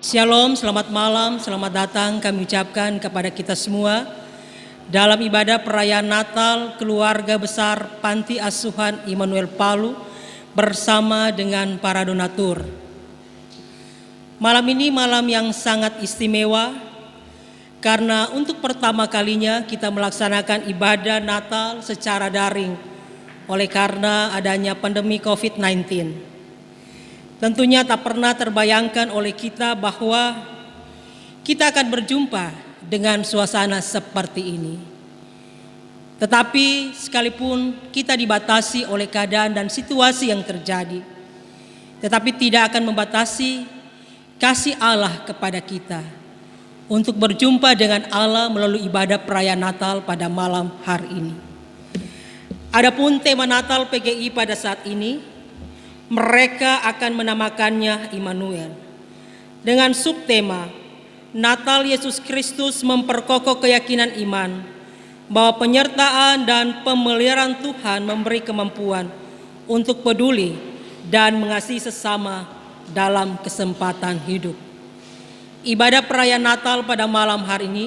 Shalom, selamat malam, selamat datang kami ucapkan kepada kita semua dalam ibadah perayaan Natal keluarga besar Panti Asuhan Immanuel Palu bersama dengan para donatur. Malam ini malam yang sangat istimewa karena untuk pertama kalinya kita melaksanakan ibadah Natal secara daring oleh karena adanya pandemi COVID-19. Tentunya tak pernah terbayangkan oleh kita bahwa kita akan berjumpa dengan suasana seperti ini. Tetapi sekalipun kita dibatasi oleh keadaan dan situasi yang terjadi, tetapi tidak akan membatasi kasih Allah kepada kita untuk berjumpa dengan Allah melalui ibadah perayaan Natal pada malam hari ini. Adapun tema Natal PGI pada saat ini, mereka akan menamakannya Immanuel dengan subtema Natal Yesus Kristus memperkokoh keyakinan iman bahwa penyertaan dan pemeliharaan Tuhan memberi kemampuan untuk peduli dan mengasihi sesama dalam kesempatan hidup. Ibadah perayaan Natal pada malam hari ini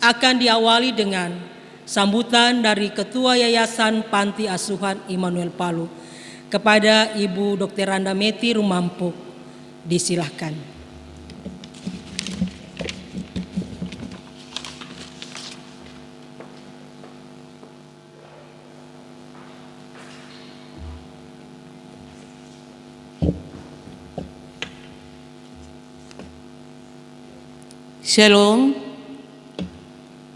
akan diawali dengan sambutan dari Ketua Yayasan Panti Asuhan Immanuel Palu kepada Ibu Dr. Randa Meti Rumampuk. Disilahkan. Shalom,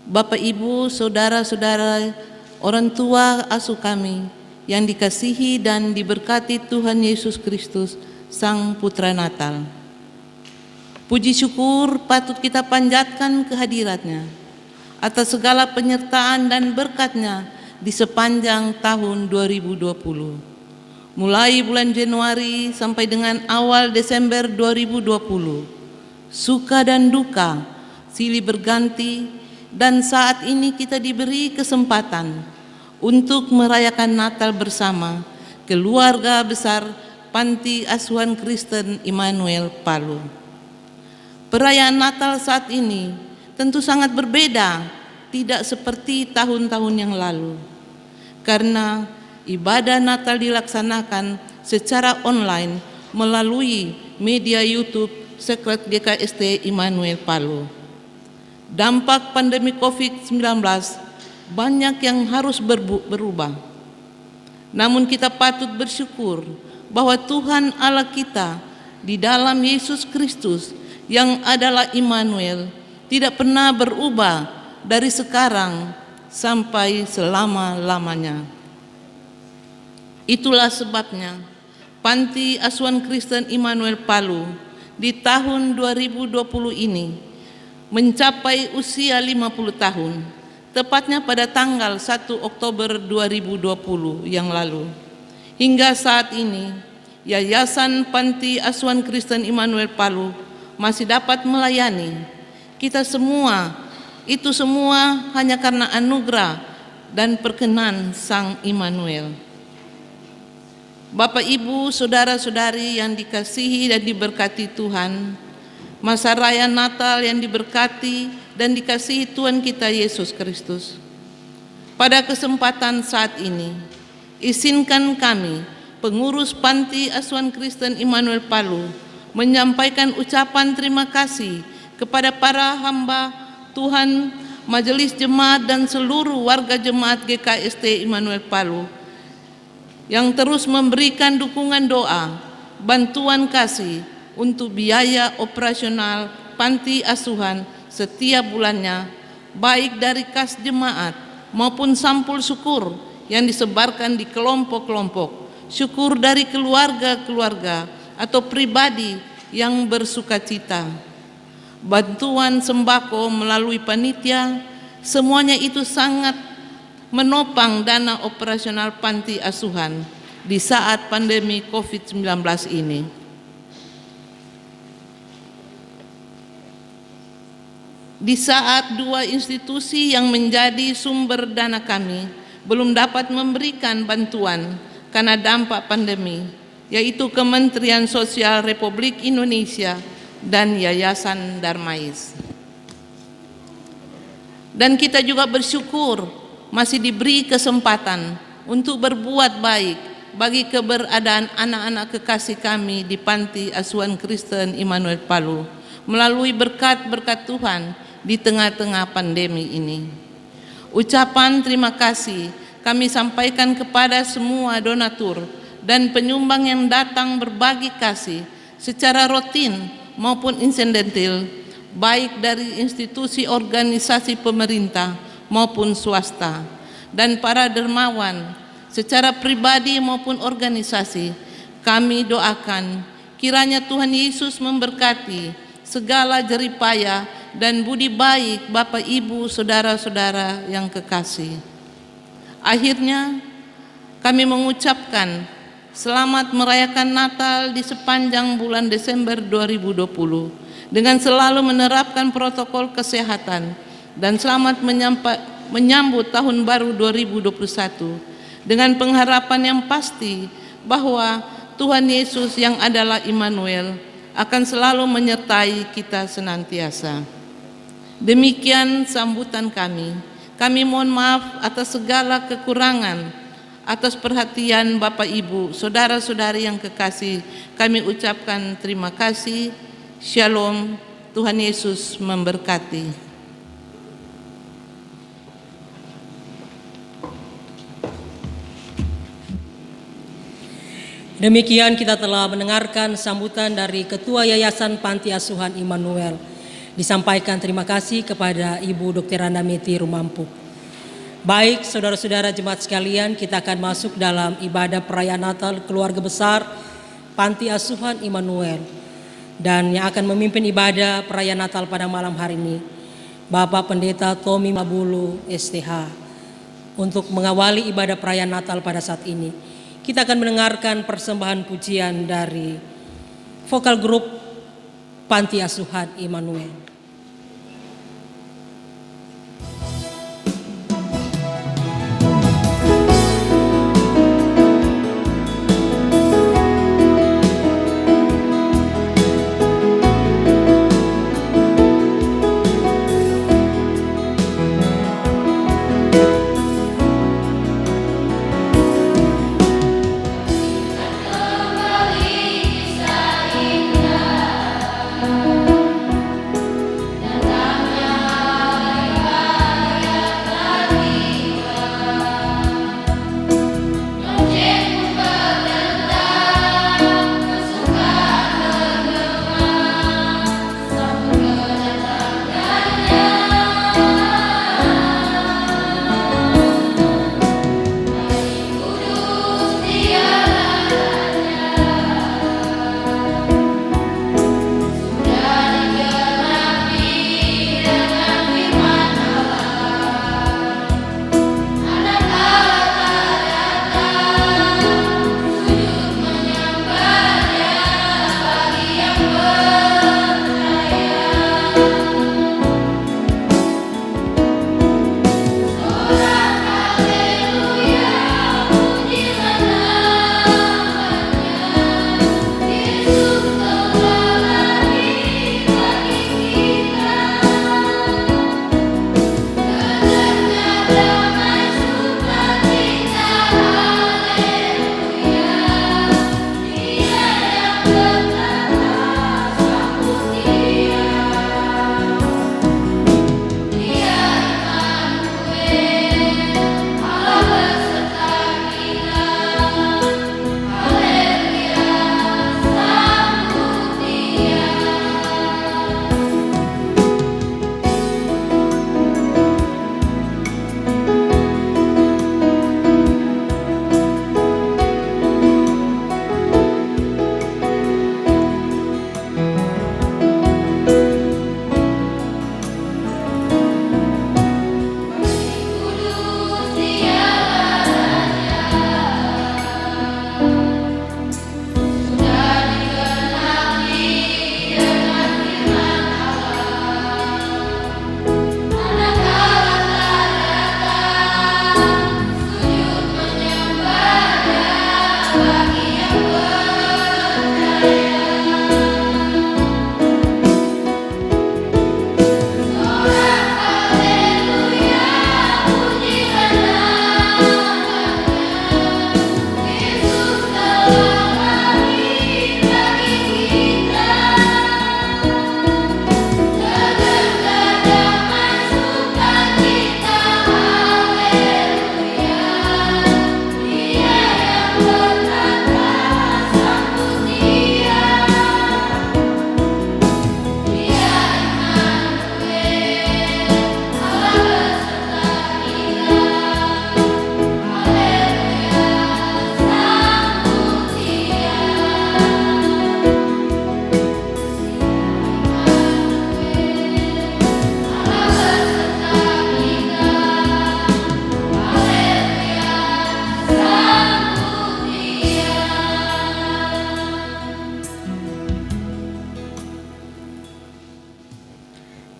Bapak Ibu, Saudara-saudara, orang tua asuh kami yang dikasihi dan diberkati Tuhan Yesus Kristus, Sang Putra Natal. Puji syukur patut kita panjatkan kehadiratnya atas segala penyertaan dan berkatnya di sepanjang tahun 2020. Mulai bulan Januari sampai dengan awal Desember 2020, suka dan duka silih berganti, dan saat ini kita diberi kesempatan untuk merayakan Natal bersama keluarga besar Panti Asuhan Kristen Immanuel Palu. Perayaan Natal saat ini tentu sangat berbeda, tidak seperti tahun-tahun yang lalu, karena ibadah Natal dilaksanakan secara online melalui media YouTube Sekret GKST Immanuel Palu. Dampak pandemi COVID-19 banyak yang harus berubah. Namun kita patut bersyukur bahwa Tuhan Allah kita di dalam Yesus Kristus yang adalah Immanuel tidak pernah berubah dari sekarang sampai selama-lamanya. Itulah sebabnya Panti Asuhan Kristen Immanuel Palu di tahun 2020 ini mencapai usia 50 tahun. Tepatnya pada tanggal 1 Oktober 2020 yang lalu. Hingga saat ini, Yayasan Panti Asuhan Kristen Immanuel Palu masih dapat melayani kita semua. Itu semua hanya karena anugerah dan perkenan Sang Immanuel. Bapak, Ibu, Saudara-saudari yang dikasihi dan diberkati Tuhan, masa raya Natal yang diberkati dan dikasihi Tuhan kita Yesus Kristus. Pada kesempatan saat ini, izinkan kami, pengurus Panti Asuhan Kristen Immanuel Palu, menyampaikan ucapan terima kasih kepada para hamba Tuhan, Majelis Jemaat dan seluruh warga Jemaat GKST Immanuel Palu yang terus memberikan dukungan doa, bantuan kasih untuk biaya operasional Panti Asuhan setiap bulannya, baik dari kas jemaat maupun sampul syukur yang disebarkan di kelompok-kelompok, syukur dari keluarga-keluarga atau pribadi yang bersukacita, bantuan sembako melalui panitia, semuanya itu sangat menopang dana operasional Panti Asuhan di saat pandemi COVID-19 ini. Di saat dua institusi yang menjadi sumber dana kami belum dapat memberikan bantuan karena dampak pandemi, yaitu Kementerian Sosial Republik Indonesia dan Yayasan Darmais. Dan kita juga bersyukur masih diberi kesempatan untuk berbuat baik bagi keberadaan anak-anak kekasih kami di Panti Asuhan Kristen Immanuel Palu melalui berkat-berkat Tuhan di tengah-tengah pandemi ini. Ucapan terima kasih kami sampaikan kepada semua donatur dan penyumbang yang datang berbagi kasih secara rutin maupun insidental, baik dari institusi organisasi pemerintah maupun swasta, dan para dermawan secara pribadi maupun organisasi. Kami doakan kiranya Tuhan Yesus memberkati segala jeripaya dan budi baik Bapak Ibu saudara-saudara yang kekasih. Akhirnya kami mengucapkan selamat merayakan Natal di sepanjang bulan Desember 2020 dengan selalu menerapkan protokol kesehatan, dan selamat menyambut tahun baru 2021 dengan pengharapan yang pasti bahwa Tuhan Yesus yang adalah Immanuel akan selalu menyertai kita senantiasa. Demikian sambutan kami. Kami mohon maaf atas segala kekurangan. Atas perhatian Bapak Ibu, saudara-saudari yang kekasih, kami ucapkan terima kasih. Shalom, Tuhan Yesus memberkati. Demikian kita telah mendengarkan sambutan dari Ketua Yayasan Panti Asuhan Immanuel. Disampaikan terima kasih kepada Ibu Dr. Randa Meti Rumampuk. Baik saudara-saudara jemaat sekalian, kita akan masuk dalam ibadah perayaan Natal keluarga besar Panti Asuhan Immanuel. Dan yang akan memimpin ibadah perayaan Natal pada malam hari ini, Bapak Pendeta Tommy Mabulu STH. Untuk mengawali ibadah perayaan Natal pada saat ini, kita akan mendengarkan persembahan pujian dari vokal grup Panti Asuhan Immanuel.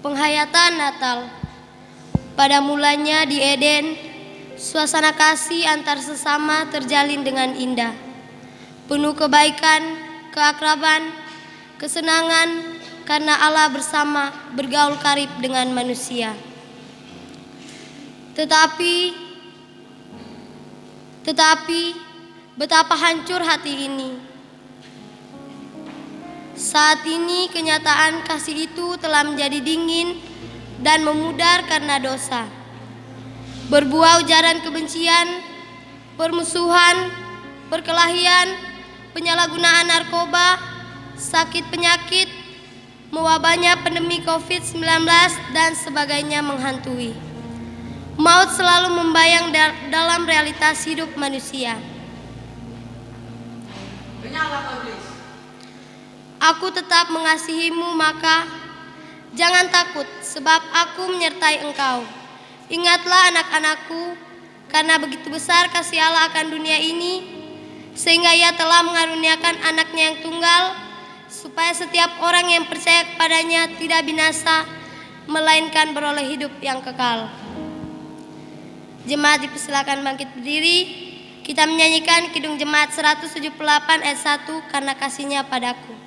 Penghayatan Natal. Pada mulanya di Eden, suasana kasih antar sesama terjalin dengan indah, penuh kebaikan, keakraban, kesenangan karena Allah bersama bergaul karib dengan manusia. Tetapi betapa hancur hati ini. Saat ini kenyataan kasih itu telah menjadi dingin dan memudar karena dosa. Berbuah ujaran kebencian, permusuhan, perkelahian, penyalahgunaan narkoba, sakit penyakit, mewabahnya pandemi COVID-19 dan sebagainya menghantui. Maut selalu membayang dalam realitas hidup manusia. Aku tetap mengasihimu, maka jangan takut, sebab aku menyertai engkau. Ingatlah anak-anakku, karena begitu besar kasih Allah akan dunia ini, sehingga Ia telah mengaruniakan anaknya yang tunggal, supaya setiap orang yang percaya kepadanya tidak binasa, melainkan beroleh hidup yang kekal. Jemaat dipersilakan bangkit berdiri. Kita menyanyikan Kidung Jemaat 178 ayat 1, karena kasihnya padaku.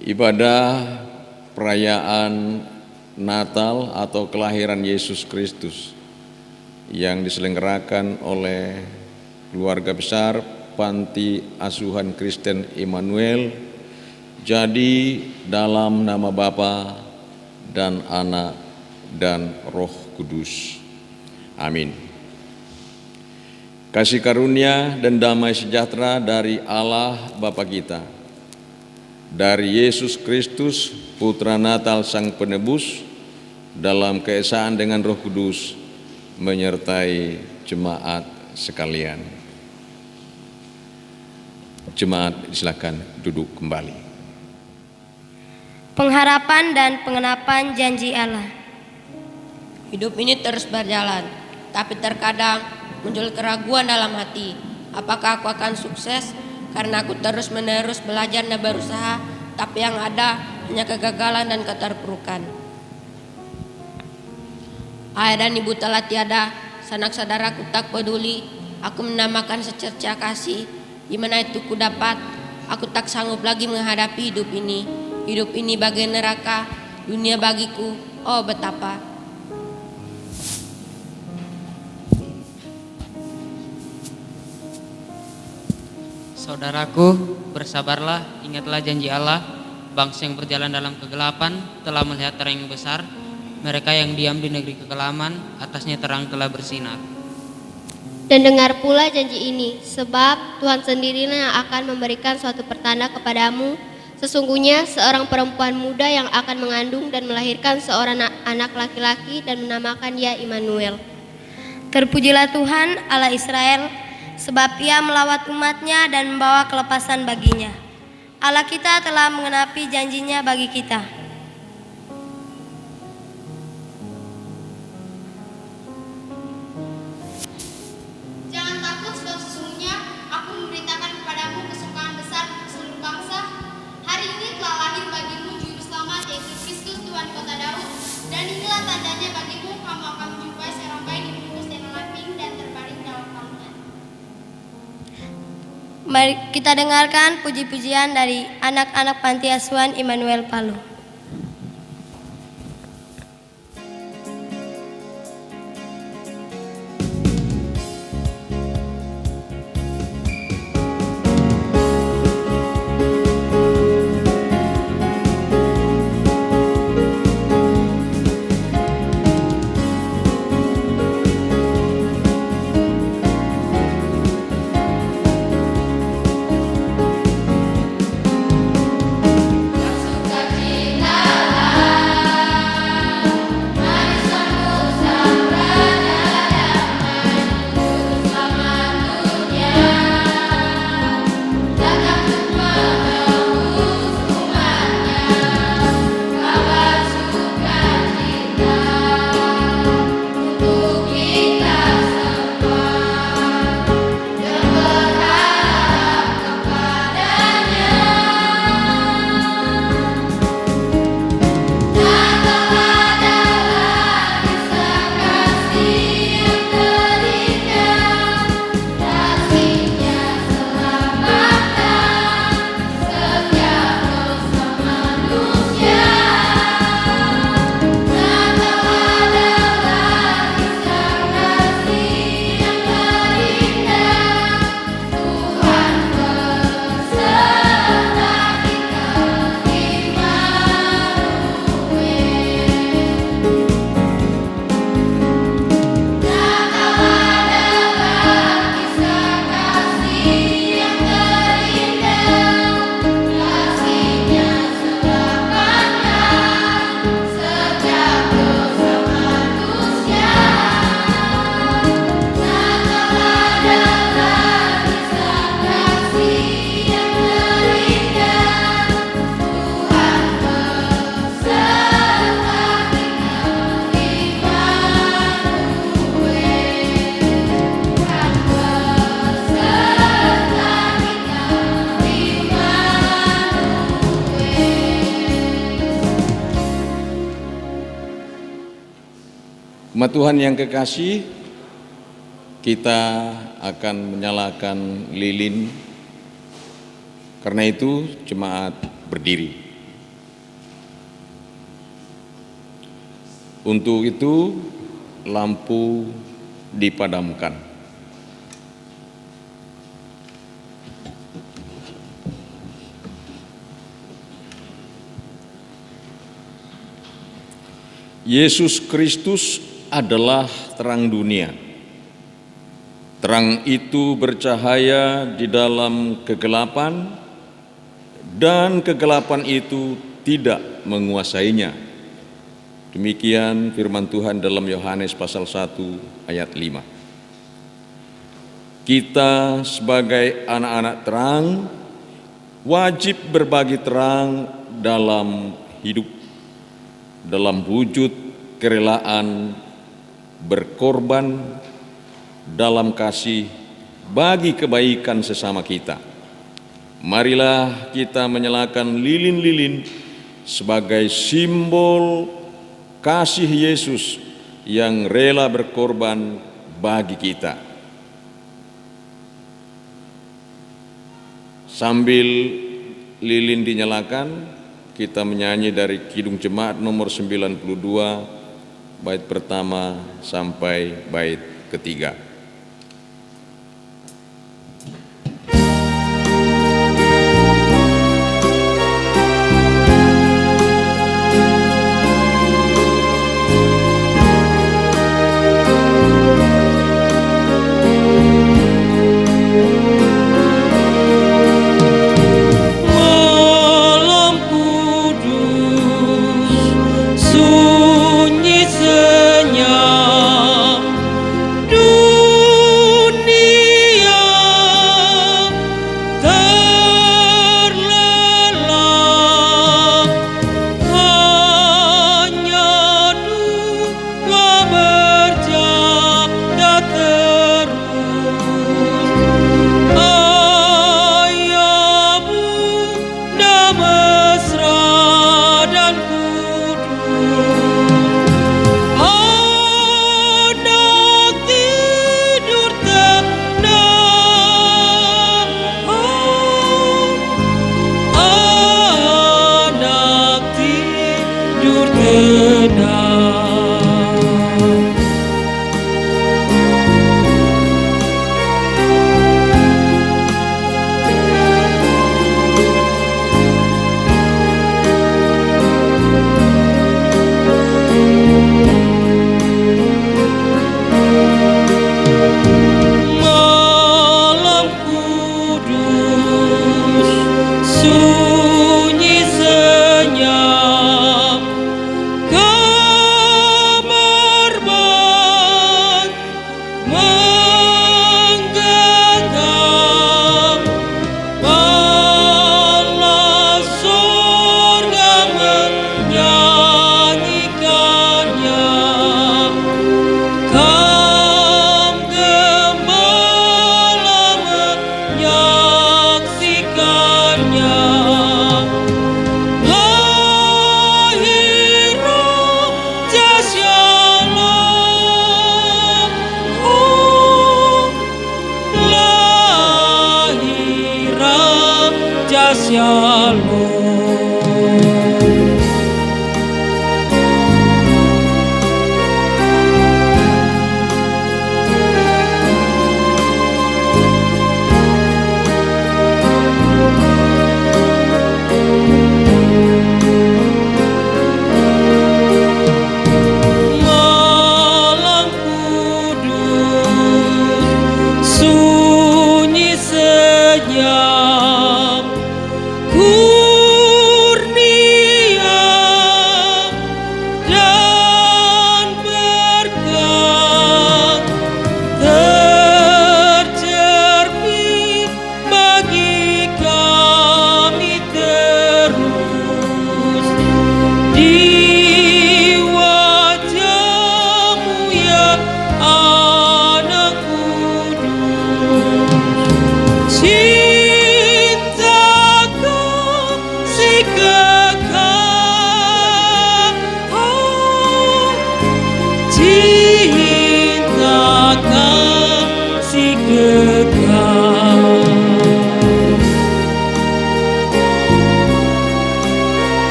Ibadah perayaan Natal atau kelahiran Yesus Kristus yang diselenggarakan oleh keluarga besar Panti Asuhan Kristen Immanuel jadi dalam nama Bapa dan Anak dan Roh Kudus. Amin. Kasih karunia dan damai sejahtera dari Allah Bapa kita, dari Yesus Kristus, Putra Natal Sang Penebus, dalam keesaan dengan Roh Kudus, menyertai jemaat sekalian. Jemaat silakan duduk kembali. Pengharapan dan pengenapan janji Allah. Hidup ini terus berjalan, tapi terkadang muncul keraguan dalam hati. Apakah aku akan sukses? Karena aku terus-menerus belajar dan berusaha, tapi yang ada hanya kegagalan dan keterpurukan. Ayah dan ibu telah tiada, sanak saudaraku tak peduli. Aku menamakan secerca kasih, di mana itu ku dapat. Aku tak sanggup lagi menghadapi hidup ini. Hidup ini bagai neraka, dunia bagiku, oh betapa. Saudaraku, bersabarlah, ingatlah janji Allah. Bangsa yang berjalan dalam kegelapan telah melihat terang yang besar. Mereka yang diam di negeri kekelaman, atasnya terang telah bersinar. Dan dengar pula janji ini, sebab Tuhan sendirilah yang akan memberikan suatu pertanda kepadamu. Sesungguhnya seorang perempuan muda yang akan mengandung dan melahirkan seorang anak laki-laki dan menamakan dia Immanuel. Terpujilah Tuhan Allah Israel, sebab Ia melawat umatnya dan membawa kelepasan baginya. Allah kita telah mengenapi janjinya bagi kita. Jangan takut, sebab sesungguhnya aku memberitakan Mari kita dengarkan puji-pujian dari anak-anak Panti Asuhan Immanuel Palu. Umat Tuhan yang kekasih, kita akan menyalakan lilin. Karena itu jemaat berdiri. Untuk itu lampu dipadamkan. Yesus Kristus adalah terang dunia. Terang itu bercahaya di dalam kegelapan, dan kegelapan itu tidak menguasainya. Demikian firman Tuhan dalam Yohanes pasal 1 ayat 5. Kita sebagai anak-anak terang wajib berbagi terang dalam hidup, dalam wujud kerelaan berkorban dalam kasih bagi kebaikan sesama kita. Marilah kita menyalakan lilin-lilin sebagai simbol kasih Yesus yang rela berkorban bagi kita. Sambil lilin dinyalakan, kita menyanyi dari Kidung Jemaat nomor 92, bait pertama sampai bait ketiga. Sunyi senyap,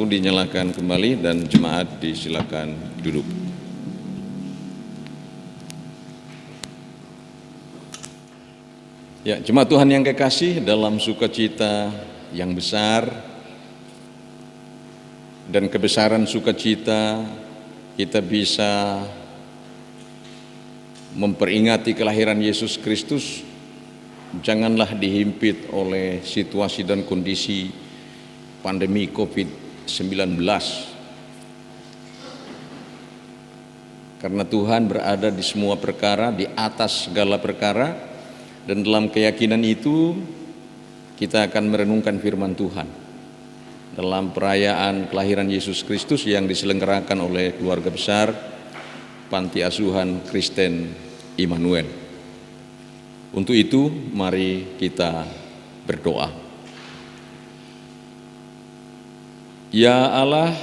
lampu dinyalakan kembali dan jemaat disilakan duduk. Ya, jemaat Tuhan yang kekasih, dalam sukacita yang besar dan kebesaran sukacita kita bisa memperingati kelahiran Yesus Kristus. Janganlah dihimpit oleh situasi dan kondisi pandemi COVID-19. Karena Tuhan berada di semua perkara, di atas segala perkara. Dan dalam keyakinan itu kita akan merenungkan firman Tuhan dalam perayaan kelahiran Yesus Kristus yang diselenggarakan oleh keluarga besar Panti Asuhan Kristen Immanuel. Untuk itu mari kita berdoa. Ya Allah,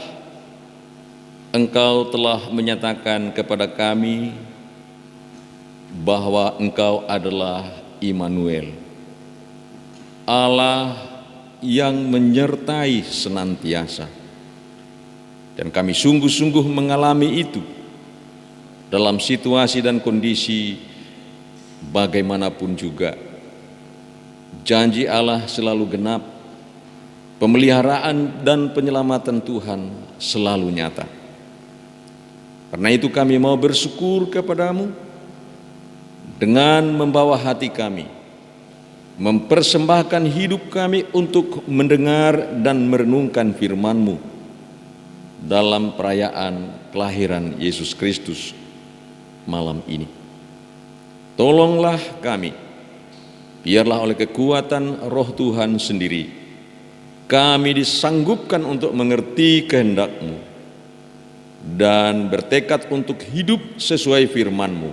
Engkau telah menyatakan kepada kami bahwa Engkau adalah Immanuel, Allah yang menyertai senantiasa. Dan kami sungguh-sungguh mengalami itu dalam situasi dan kondisi bagaimanapun juga. Janji Allah selalu genap, pemeliharaan dan penyelamatan Tuhan selalu nyata. Karena itu kami mau bersyukur kepadamu dengan membawa hati kami, mempersembahkan hidup kami untuk mendengar dan merenungkan firman-Mu dalam perayaan kelahiran Yesus Kristus malam ini. Tolonglah kami, biarlah oleh kekuatan Roh Tuhan sendiri kami disanggupkan untuk mengerti kehendak-Mu dan bertekad untuk hidup sesuai firman-Mu,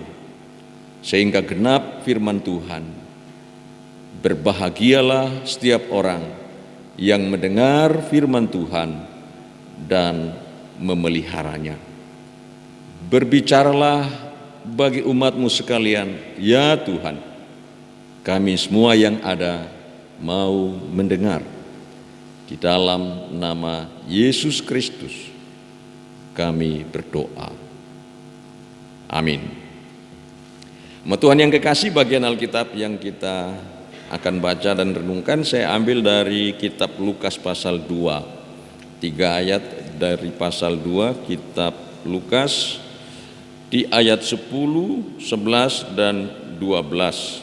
sehingga genap firman Tuhan. Berbahagialah setiap orang yang mendengar firman Tuhan dan memeliharanya. Berbicaralah bagi umat-Mu sekalian, ya Tuhan. Kami semua yang ada mau mendengar. Di dalam nama Yesus Kristus kami berdoa. Amin. Tuhan yang kekasih, bagian Alkitab yang kita akan baca dan renungkan saya ambil dari kitab Lukas pasal 2. 3 ayat dari pasal 2 kitab Lukas di ayat 10, 11 dan 12.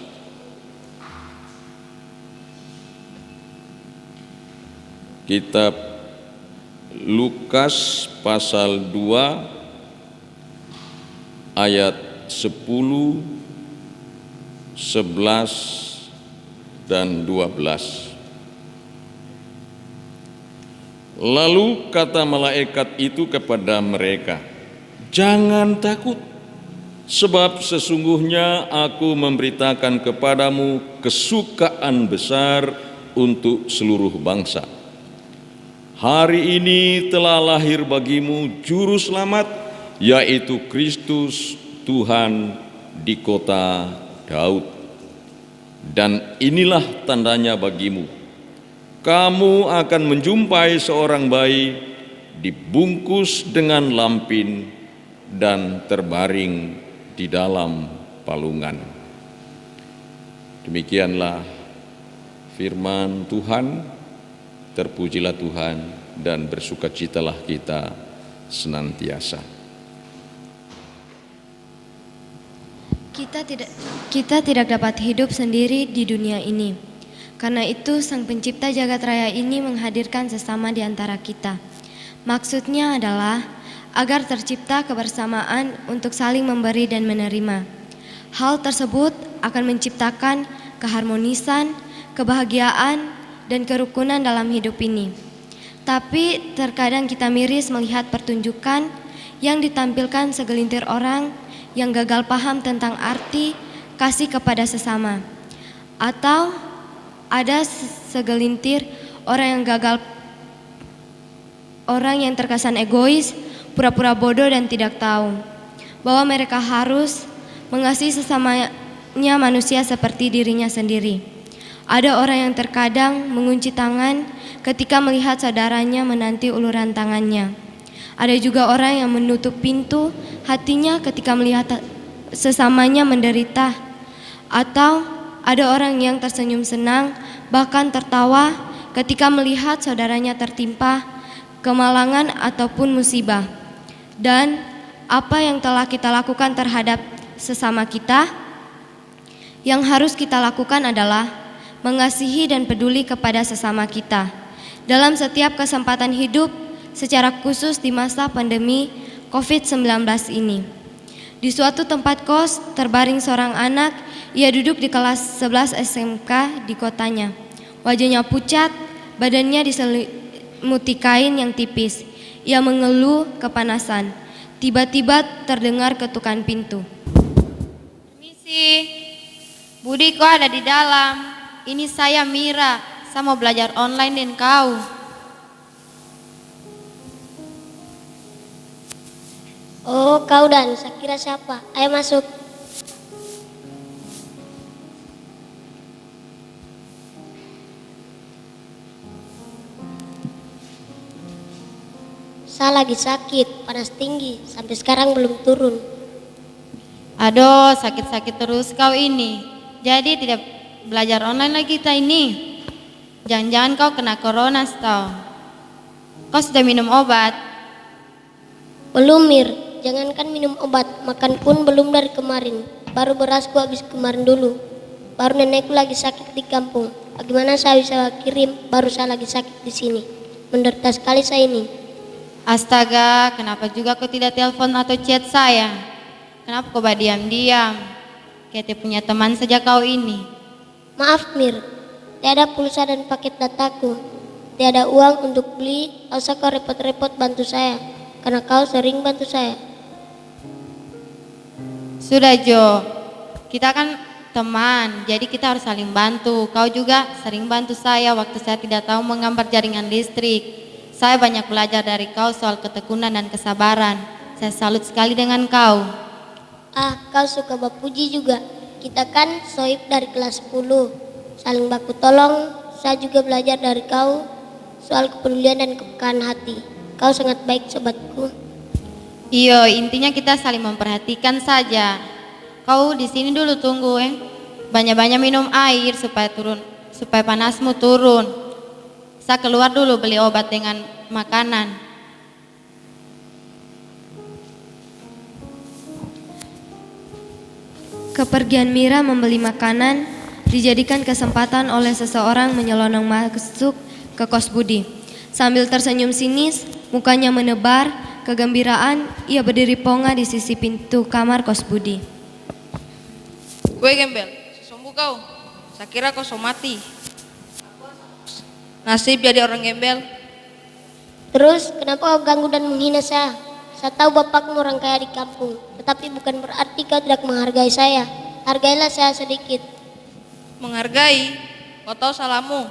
Kitab Lukas pasal 2 ayat 10, 11 dan 12. Lalu kata malaikat itu kepada mereka, "Jangan takut, sebab sesungguhnya aku memberitakan kepadamu kesukaan besar untuk seluruh bangsa. Hari ini telah lahir bagimu juru selamat, yaitu Kristus Tuhan di kota Daud. Dan inilah tandanya bagimu, kamu akan menjumpai seorang bayi dibungkus dengan lampin dan terbaring di dalam palungan." Demikianlah firman Tuhan. Terpujilah Tuhan dan bersukacitalah kita senantiasa. Kita tidak dapat hidup sendiri di dunia ini. Karena itu Sang Pencipta jagat raya ini menghadirkan sesama di antara kita. Maksudnya adalah agar tercipta kebersamaan untuk saling memberi dan menerima. Hal tersebut akan menciptakan keharmonisan, kebahagiaan, dan kerukunan dalam hidup ini. Tapi terkadang kita miris melihat pertunjukan yang ditampilkan segelintir orang yang gagal paham tentang arti kasih kepada sesama. Atau ada segelintir orang yang terkesan egois, pura-pura bodoh dan tidak tahu bahwa mereka harus mengasihi sesamanya manusia seperti dirinya sendiri. Ada orang yang terkadang mengunci tangan ketika melihat saudaranya menanti uluran tangannya. Ada juga orang yang menutup pintu hatinya ketika melihat sesamanya menderita. Atau ada orang yang tersenyum senang, bahkan tertawa ketika melihat saudaranya tertimpa kemalangan ataupun musibah. Dan apa yang telah kita lakukan terhadap sesama kita? Yang harus kita lakukan adalah mengasihi dan peduli kepada sesama kita dalam setiap kesempatan hidup, secara khusus di masa pandemi COVID-19 ini. Di suatu tempat kos, terbaring seorang anak. Ia duduk di kelas 11 SMK di kotanya. Wajahnya pucat, badannya diselimuti kain yang tipis. Ia mengeluh kepanasan. Tiba-tiba terdengar ketukan pintu. Permisi, Budi, kau ada di dalam. Ini saya Mira, saya mau belajar online dengan kau. Oh, kau Dan, saya kira siapa? Ayo masuk. Saya lagi sakit, panas tinggi, sampai sekarang belum turun. Aduh, sakit-sakit terus kau ini. Jadi tidak belajar online lagi kita ini. Jangan-jangan kau kena corona tau. Kau sudah minum obat? Belum, Mir. Jangankan minum obat, makan pun belum dari kemarin. Baru berasku habis kemarin dulu. Baru nenekku lagi sakit di kampung. Bagaimana saya bisa kirim? Baru saya lagi sakit di sini. Menderita sekali saya ini. Astaga, kenapa juga kau tidak telepon atau chat saya? Kenapa kau diam-diam? Kayak punya teman saja kau ini. Maaf, Mir. Tiada pulsa dan paket dataku. Tiada uang untuk beli. Tak usah kau repot-repot bantu saya, karena kau sering bantu saya. Sudah Jo, kita kan teman, jadi kita harus saling bantu. Kau juga sering bantu saya waktu saya tidak tahu menggambar jaringan listrik. Saya banyak belajar dari kau soal ketekunan dan kesabaran. Saya salut sekali dengan kau. Ah, kau suka berpuji juga. Kita kan sohib dari kelas 10. Saling baku tolong. Saya juga belajar dari kau soal kepedulian dan kepekaan hati. Kau sangat baik sobatku. Iyo, intinya kita saling memperhatikan saja. Kau di sini dulu tunggu, banyak-banyak minum air supaya panasmu turun. Saya keluar dulu beli obat dengan makanan. Kepergian Mira membeli makanan dijadikan kesempatan oleh seseorang menyelonong masuk ke kos Budi. Sambil tersenyum sinis, mukanya menebar kegembiraan, ia berdiri ponga di sisi pintu kamar kos Budi. Gue gembel, sesumbu kau. Saya kira kau so mati. Nasib jadi orang gembel. Terus kenapa kau ganggu dan menghina saya? Saya tahu bapakmu orang kaya di kampung, tetapi bukan berarti kau tidak menghargai saya. Hargailah saya sedikit. Menghargai? Kau tahu salahmu.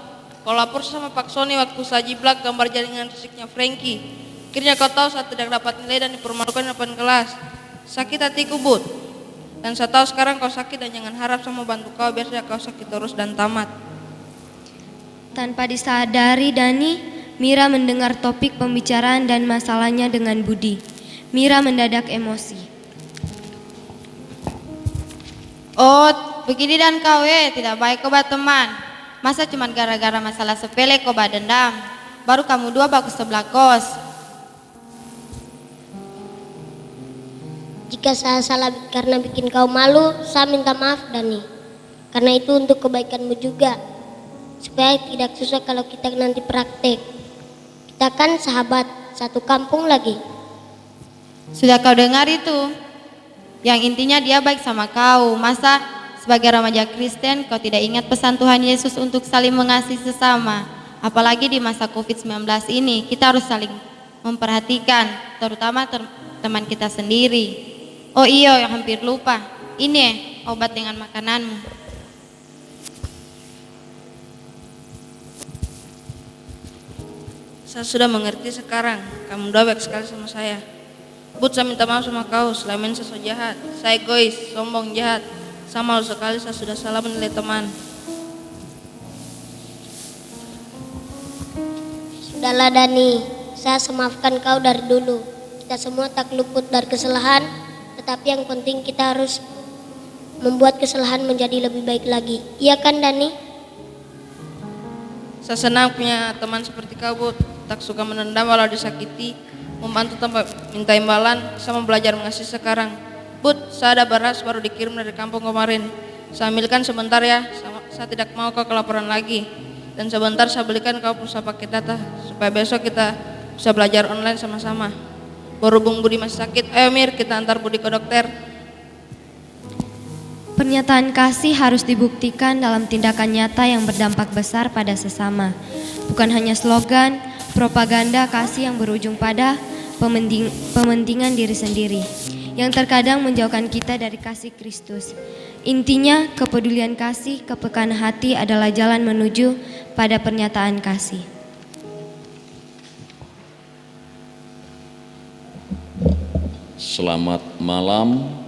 Kau lapor sama Pak Sony waktu saya jiplak gambar jaringan fisiknya Frankie. Akhirnya kau tahu saya tidak dapat nilai dan dipermalukan di depan kelas. Sakit hatiku, Bud. Dan saya tahu sekarang kau sakit dan jangan harap saya mau bantu kau biar saja kau sakit terus dan tamat. Tanpa disadari Dani, Mira mendengar topik pembicaraan dan masalahnya dengan Budi. Mira mendadak emosi. Oh, begini dan kau tidak baik kau teman. Masa cuma gara-gara masalah sepele kau dendam? Baru kamu dua baku sebelah kos. Jika saya salah karena bikin kau malu, saya minta maaf Dani. Karena itu untuk kebaikanmu juga. Supaya tidak susah kalau kita nanti praktek. Kita kan sahabat, satu kampung lagi. Sudah kau dengar itu? Yang intinya dia baik sama kau. Masa sebagai remaja Kristen kau tidak ingat pesan Tuhan Yesus untuk saling mengasihi sesama? Apalagi di masa COVID-19 ini, kita harus saling memperhatikan, terutama teman kita sendiri. Oh iya, hampir lupa. Ini obat dengan makananmu. Saya sudah mengerti sekarang. Kamu udah baik sekali sama saya. Bud, saya minta maaf sama kau. Selama ini saya so jahat. Saya egois, sombong, jahat. Saya malu sekali saya sudah salah menilai teman. Sudahlah Dani, saya semaafkan kau dari dulu. Kita semua tak luput dari kesalahan, tetapi yang penting kita harus membuat kesalahan menjadi lebih baik lagi. Iya kan Dani? Saya senang punya teman seperti kau, Bu. Tak suka menendam walau disakiti, membantu tanpa minta imbalan. Saya mau belajar mengasihi sekarang. Bud, saya ada beras baru dikirim dari kampung kemarin. Saya ambilkan sebentar ya, saya tidak mau kau kelaparan lagi. Dan sebentar saya belikan kau pulsa paket data, supaya besok kita bisa belajar online sama-sama. Berhubung Budi masih sakit, ayo Mir, kita antar Budi ke dokter. Pernyataan kasih harus dibuktikan dalam tindakan nyata yang berdampak besar pada sesama. Bukan hanya slogan, propaganda kasih yang berujung pada pementingan diri sendiri, yang terkadang menjauhkan kita dari kasih Kristus. Intinya, kepedulian kasih, kepekaan hati adalah jalan menuju pada pernyataan kasih. Selamat malam,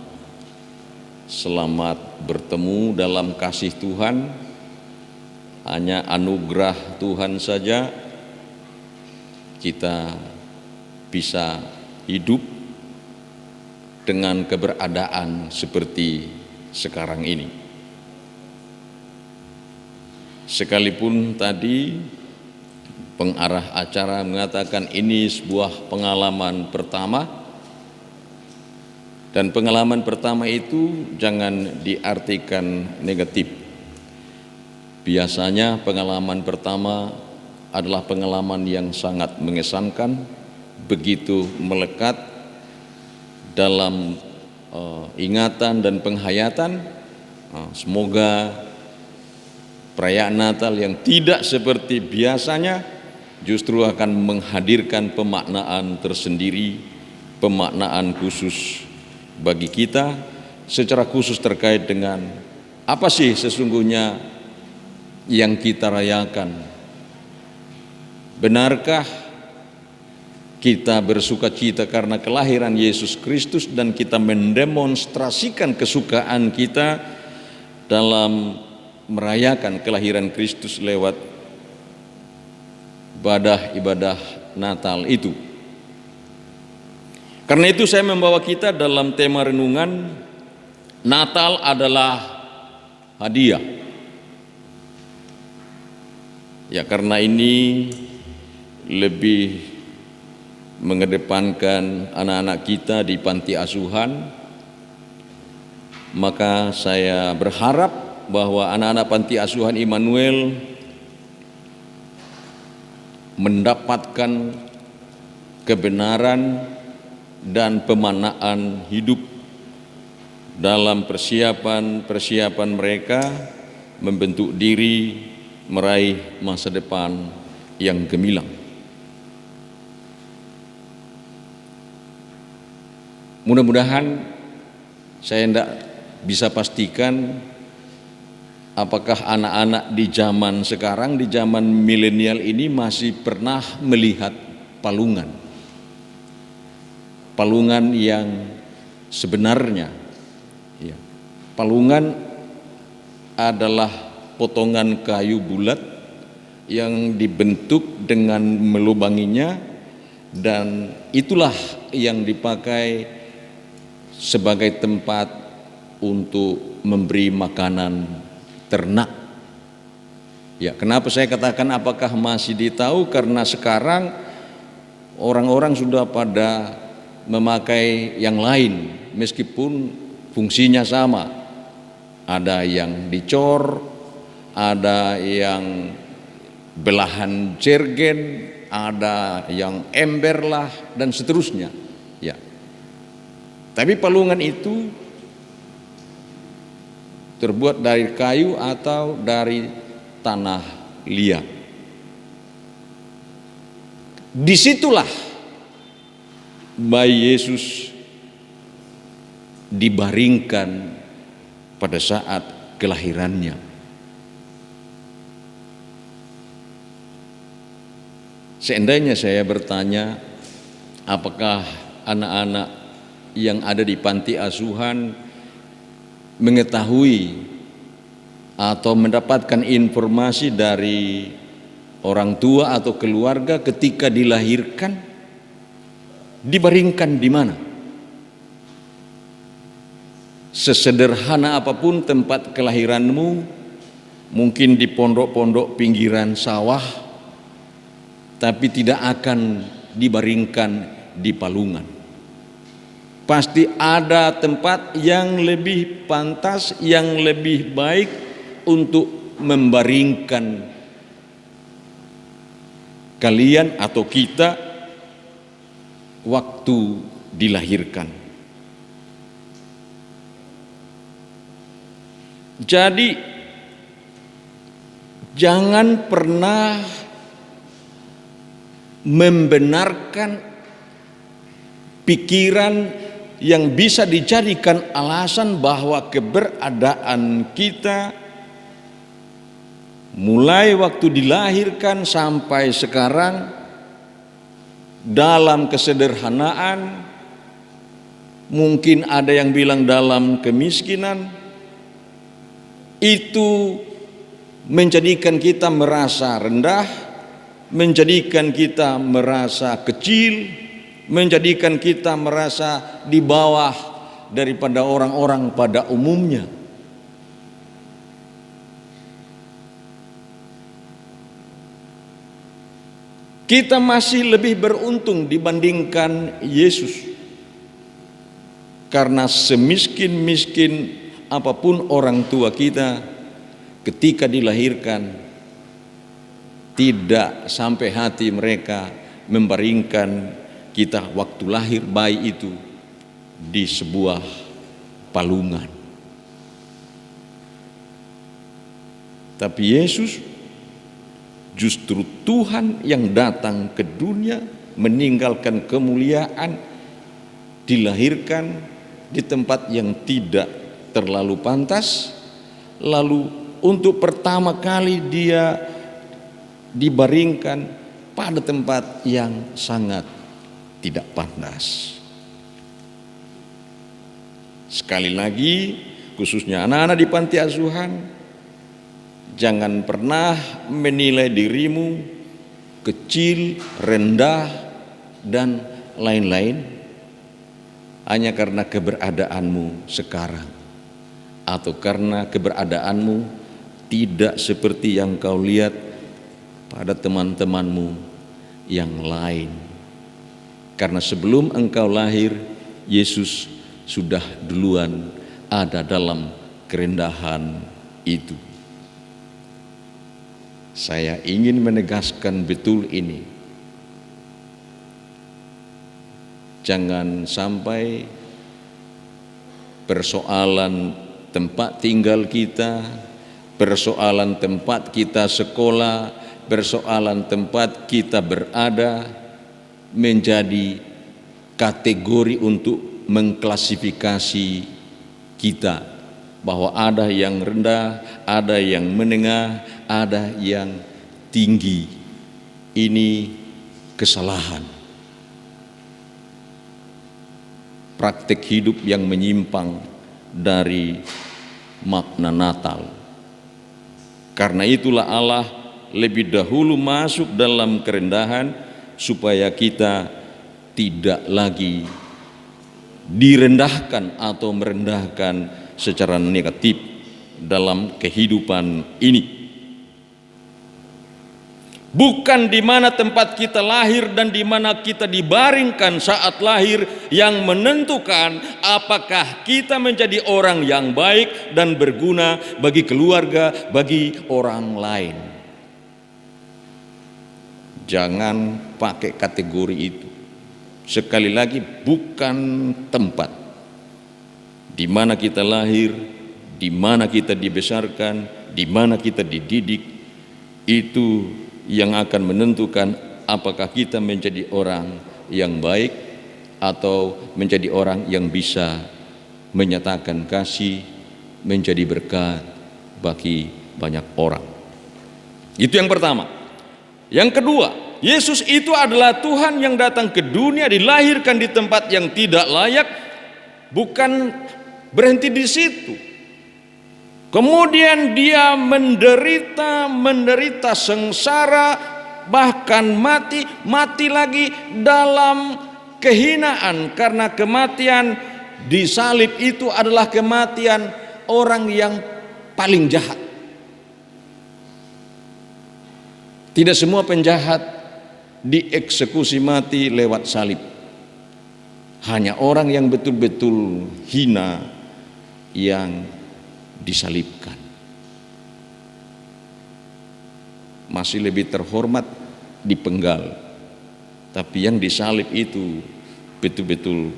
selamat bertemu dalam kasih Tuhan. Hanya anugerah Tuhan saja kita bisa hidup dengan keberadaan seperti sekarang ini. Sekalipun tadi pengarah acara mengatakan ini sebuah pengalaman pertama, dan pengalaman pertama itu jangan diartikan negatif. Biasanya pengalaman pertama adalah pengalaman yang sangat mengesankan, begitu melekat dalam ingatan dan penghayatan. Semoga perayaan Natal yang tidak seperti biasanya justru akan menghadirkan pemaknaan tersendiri, pemaknaan khusus bagi kita, secara khusus terkait dengan apa sih sesungguhnya yang kita rayakan. Benarkah kita bersuka cita karena kelahiran Yesus Kristus dan kita mendemonstrasikan kesukaan kita dalam merayakan kelahiran Kristus lewat ibadah Natal itu? Karena itu saya membawa kita dalam tema renungan Natal adalah hadiah. Ya, karena ini lebih mengedepankan anak-anak kita di panti asuhan, maka saya berharap bahwa anak-anak panti asuhan Immanuel mendapatkan kebenaran dan pemaknaan hidup dalam persiapan mereka membentuk diri meraih masa depan yang gemilang. Mudah-mudahan saya tidak bisa pastikan apakah anak-anak di zaman sekarang, di zaman milenial ini masih pernah melihat palungan. Palungan yang sebenarnya, ya. Palungan adalah potongan kayu bulat yang dibentuk dengan melubanginya, dan itulah yang dipakai sebagai tempat untuk memberi makanan ternak. Ya, kenapa saya katakan apakah masih ditahu? Karena sekarang orang-orang sudah pada memakai yang lain meskipun fungsinya sama. Ada yang dicor, ada yang belahan jergen, ada yang ember lah, dan seterusnya. Ya. Tapi palungan itu terbuat dari kayu atau dari tanah liat. Disitulah bayi Yesus dibaringkan pada saat kelahirannya. Seandainya saya bertanya, apakah anak-anak yang ada di panti asuhan mengetahui atau mendapatkan informasi dari orang tua atau keluarga ketika dilahirkan dibaringkan di mana? Sesederhana apapun tempat kelahiranmu, mungkin di pondok-pondok pinggiran sawah, tapi tidak akan dibaringkan di palungan. Pasti ada tempat yang lebih pantas, yang lebih baik untuk membaringkan kalian atau kita waktu dilahirkan. Jadi jangan pernah membenarkan pikiran yang bisa dijadikan alasan bahwa keberadaan kita mulai waktu dilahirkan sampai sekarang dalam kesederhanaan, mungkin ada yang bilang dalam kemiskinan, itu menjadikan kita merasa rendah, menjadikan kita merasa kecil, menjadikan kita merasa di bawah daripada orang-orang pada umumnya. Kita masih lebih beruntung dibandingkan Yesus, karena semiskin-miskin apapun orang tua kita, ketika dilahirkan tidak sampai hati mereka membaringkan kita waktu lahir bayi itu di sebuah palungan. Tapi Yesus justru Tuhan yang datang ke dunia, meninggalkan kemuliaan, dilahirkan di tempat yang tidak terlalu pantas, lalu untuk pertama kali dia dibaringkan pada tempat yang sangat tidak pantas. Sekali lagi, khususnya anak-anak di panti asuhan, jangan pernah menilai dirimu kecil, rendah, dan lain-lain hanya karena keberadaanmu sekarang, atau karena keberadaanmu tidak seperti yang kau lihat pada teman-temanmu yang lain. Karena sebelum engkau lahir, Yesus sudah duluan ada dalam kerendahan itu. Saya ingin menegaskan betul ini. Jangan sampai persoalan tempat tinggal kita, persoalan tempat kita sekolah, persoalan tempat kita berada menjadi kategori untuk mengklasifikasi kita, bahwa ada yang rendah, ada yang menengah, ada yang tinggi. Ini kesalahan. Praktek hidup yang menyimpang dari makna Natal. Karena itulah Allah lebih dahulu masuk dalam kerendahan supaya kita tidak lagi direndahkan atau merendahkan secara negatif dalam kehidupan ini. Bukan di mana tempat kita lahir dan di mana kita dibaringkan saat lahir yang menentukan apakah kita menjadi orang yang baik dan berguna bagi keluarga, bagi orang lain. Jangan pakai kategori itu. Sekali lagi, bukan tempat di mana kita lahir, di mana kita dibesarkan, di mana kita dididik, itu yang akan menentukan apakah kita menjadi orang yang baik atau menjadi orang yang bisa menyatakan kasih, menjadi berkat bagi banyak orang. Itu yang pertama. Yang kedua, Yesus itu adalah Tuhan yang datang ke dunia, dilahirkan di tempat yang tidak layak, bukan berhenti di situ. Kemudian dia menderita sengsara bahkan mati lagi dalam kehinaan, karena kematian di salib itu adalah kematian orang yang paling jahat. Tidak semua penjahat dieksekusi mati lewat salib. Hanya orang yang betul-betul hina yang disalibkan. Masih lebih terhormat dipenggal, tapi yang disalib itu betul-betul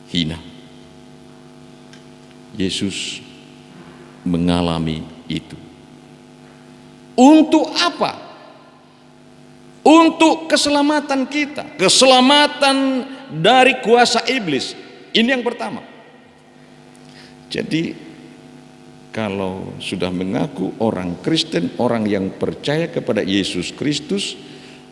hina. Yesus mengalami itu. Untuk apa? Untuk keselamatan kita, keselamatan dari kuasa iblis. Ini yang pertama. Jadi kalau sudah mengaku orang Kristen, orang yang percaya kepada Yesus Kristus,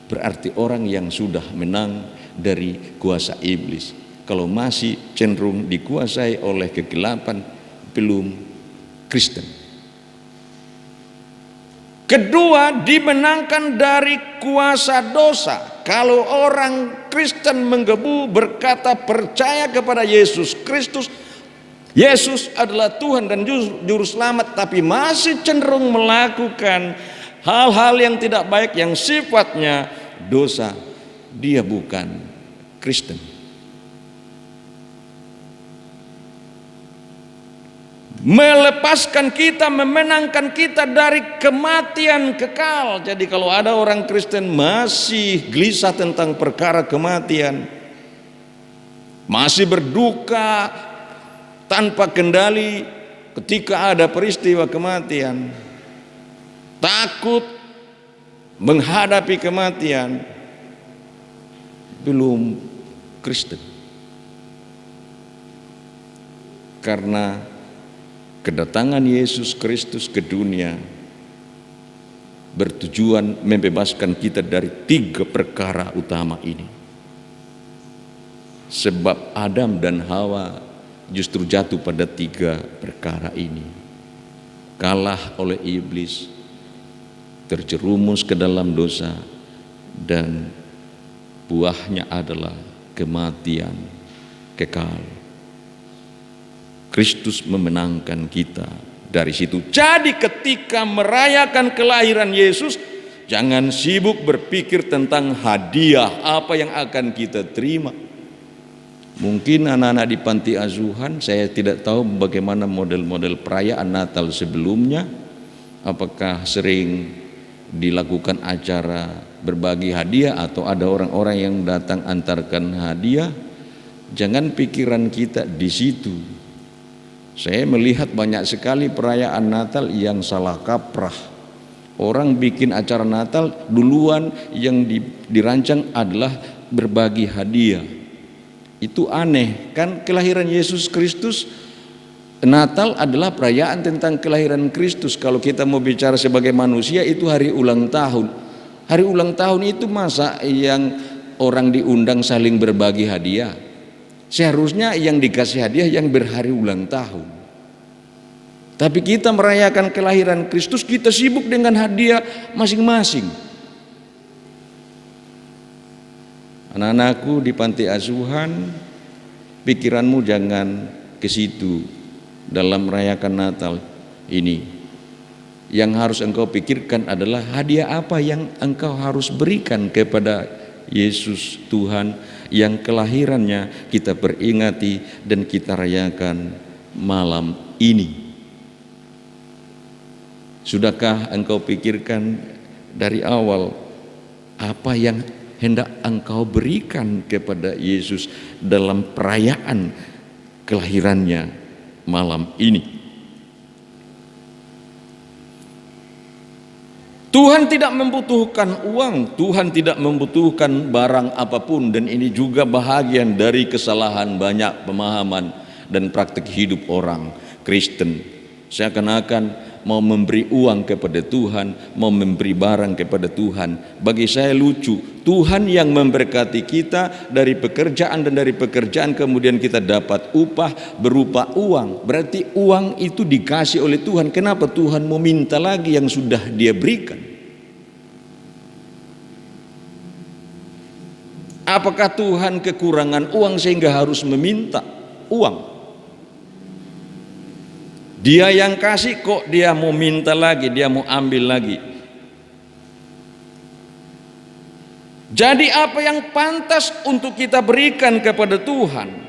berarti orang yang sudah menang dari kuasa iblis. Kalau masih cenderung dikuasai oleh kegelapan, belum Kristen. Kedua, dimenangkan dari kuasa dosa. Kalau orang Kristen menggebu berkata percaya kepada Yesus Kristus, Yesus adalah Tuhan dan Juru Selamat, tapi masih cenderung melakukan hal-hal yang tidak baik yang sifatnya dosa, dia bukan Kristen. Melepaskan kita, memenangkan kita dari kematian kekal. Jadi kalau ada orang Kristen masih gelisah tentang perkara kematian, masih berduka tanpa kendali ketika ada peristiwa kematian, takut menghadapi kematian, belum Kristen. Karena kedatangan Yesus Kristus ke dunia bertujuan membebaskan kita dari 3 perkara utama ini. Sebab Adam dan Hawa justru jatuh pada 3 perkara ini. Kalah oleh iblis, terjerumus ke dalam dosa, dan buahnya adalah kematian kekal. Kristus memenangkan kita dari situ. Jadi ketika merayakan kelahiran Yesus, jangan sibuk berpikir tentang hadiah apa yang akan kita terima. Mungkin anak-anak di panti asuhan, saya tidak tahu bagaimana model-model perayaan Natal sebelumnya. Apakah sering dilakukan acara berbagi hadiah atau ada orang-orang yang datang antarkan hadiah? Jangan pikiran kita di situ. Saya melihat banyak sekali perayaan Natal yang salah kaprah. Orang bikin acara Natal duluan, yang dirancang adalah berbagi hadiah. Itu aneh, kan kelahiran Yesus Kristus, Natal adalah perayaan tentang kelahiran Kristus. Kalau kita mau bicara sebagai manusia, itu hari ulang tahun. Hari ulang tahun itu masa yang orang diundang saling berbagi hadiah? Seharusnya yang dikasih hadiah yang berhari ulang tahun. Tapi kita merayakan kelahiran Kristus, kita sibuk dengan hadiah masing-masing. Anak-anakku di panti asuhan, pikiranmu jangan ke situ dalam merayakan Natal ini. Yang harus engkau pikirkan adalah hadiah apa yang engkau harus berikan kepada Yesus Tuhan yang kelahirannya kita peringati dan kita rayakan malam ini. Sudahkah engkau pikirkan dari awal apa yang hendak engkau berikan kepada Yesus dalam perayaan kelahirannya malam ini? Tuhan tidak membutuhkan uang, Tuhan tidak membutuhkan barang apapun, dan ini juga bahagian dari kesalahan banyak pemahaman dan praktik hidup orang Kristen. Seakan-akan mau memberi uang kepada Tuhan, mau memberi barang kepada Tuhan. Bagi saya lucu, Tuhan yang memberkati kita dari pekerjaan, dan dari pekerjaan kemudian kita dapat upah berupa uang. Berarti uang itu dikasih oleh Tuhan. Kenapa Tuhan mau minta lagi yang sudah Dia berikan? Apakah Tuhan kekurangan uang sehingga harus meminta uang? Dia yang kasih kok dia mau minta lagi, dia mau ambil lagi. Jadi apa yang pantas untuk kita berikan kepada Tuhan?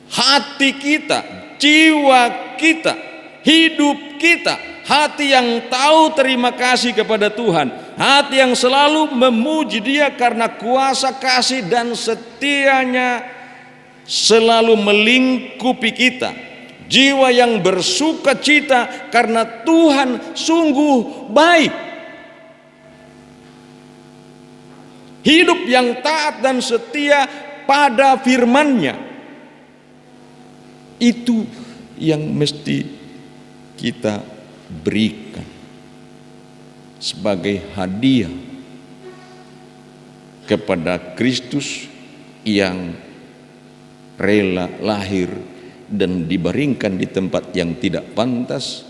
Hati kita, jiwa kita, hidup kita, hati yang tahu terima kasih kepada Tuhan, hati yang selalu memuji Dia karena kuasa kasih dan setianya selalu melingkupi kita, jiwa yang bersuka cita karena Tuhan sungguh baik, hidup yang taat dan setia pada firman-Nya. Itu yang mesti kita berikan sebagai hadiah kepada Kristus yang rela lahir dan dibaringkan di tempat yang tidak pantas,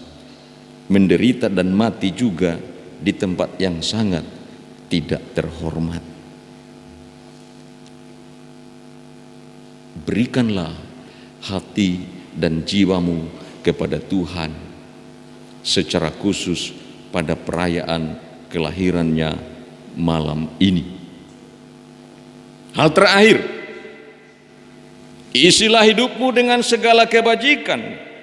menderita dan mati juga di tempat yang sangat tidak terhormat. Berikanlah hati dan jiwamu kepada Tuhan secara khusus pada perayaan kelahirannya malam ini. Hal terakhir, isilah hidupmu dengan segala kebajikan,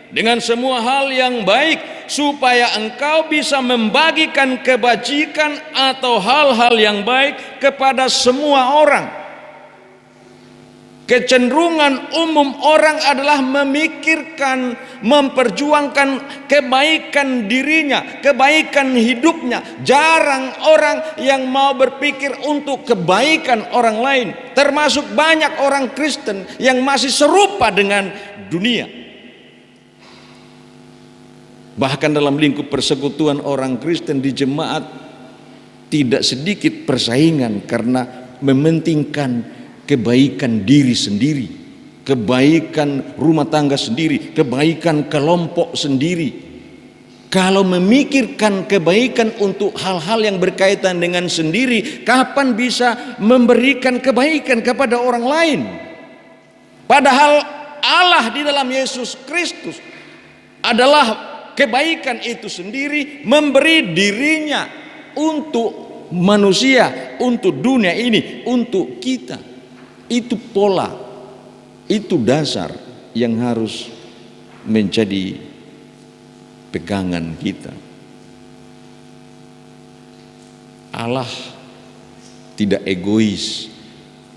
dengan semua hal yang baik, supaya engkau bisa membagikan kebajikan atau hal-hal yang baik kepada semua orang. Kecenderungan umum orang adalah memikirkan, memperjuangkan kebaikan dirinya, kebaikan hidupnya. Jarang orang yang mau berpikir untuk kebaikan orang lain. Termasuk banyak orang Kristen yang masih serupa dengan dunia. Bahkan dalam lingkup persekutuan orang Kristen di jemaat tidak sedikit persaingan karena mementingkan kebaikan diri sendiri, kebaikan rumah tangga sendiri, kebaikan kelompok sendiri. Kalau memikirkan kebaikan untuk hal-hal yang berkaitan dengan sendiri, kapan bisa memberikan kebaikan kepada orang lain? Padahal Allah di dalam Yesus Kristus adalah kebaikan itu sendiri, memberi dirinya untuk manusia, untuk dunia ini, untuk kita. Itu pola, itu dasar yang harus menjadi pegangan kita. Allah tidak egois,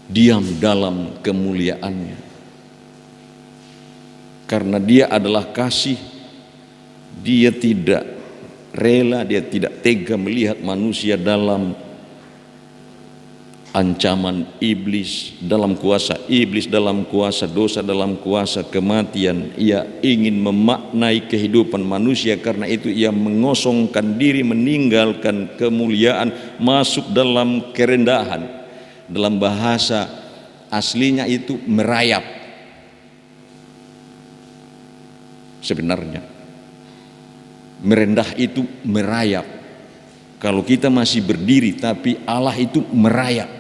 diam dalam kemuliaannya. Karena Dia adalah kasih, Dia tidak rela, Dia tidak tega melihat manusia dalam ancaman iblis, dalam kuasa iblis, dalam kuasa dosa, dalam kuasa kematian. Ia ingin memaknai kehidupan manusia, karena itu Ia mengosongkan diri, meninggalkan kemuliaan, masuk dalam kerendahan. Dalam bahasa aslinya itu merayap. Sebenarnya merendah itu merayap. Kalau kita masih berdiri, tapi Allah itu merayap.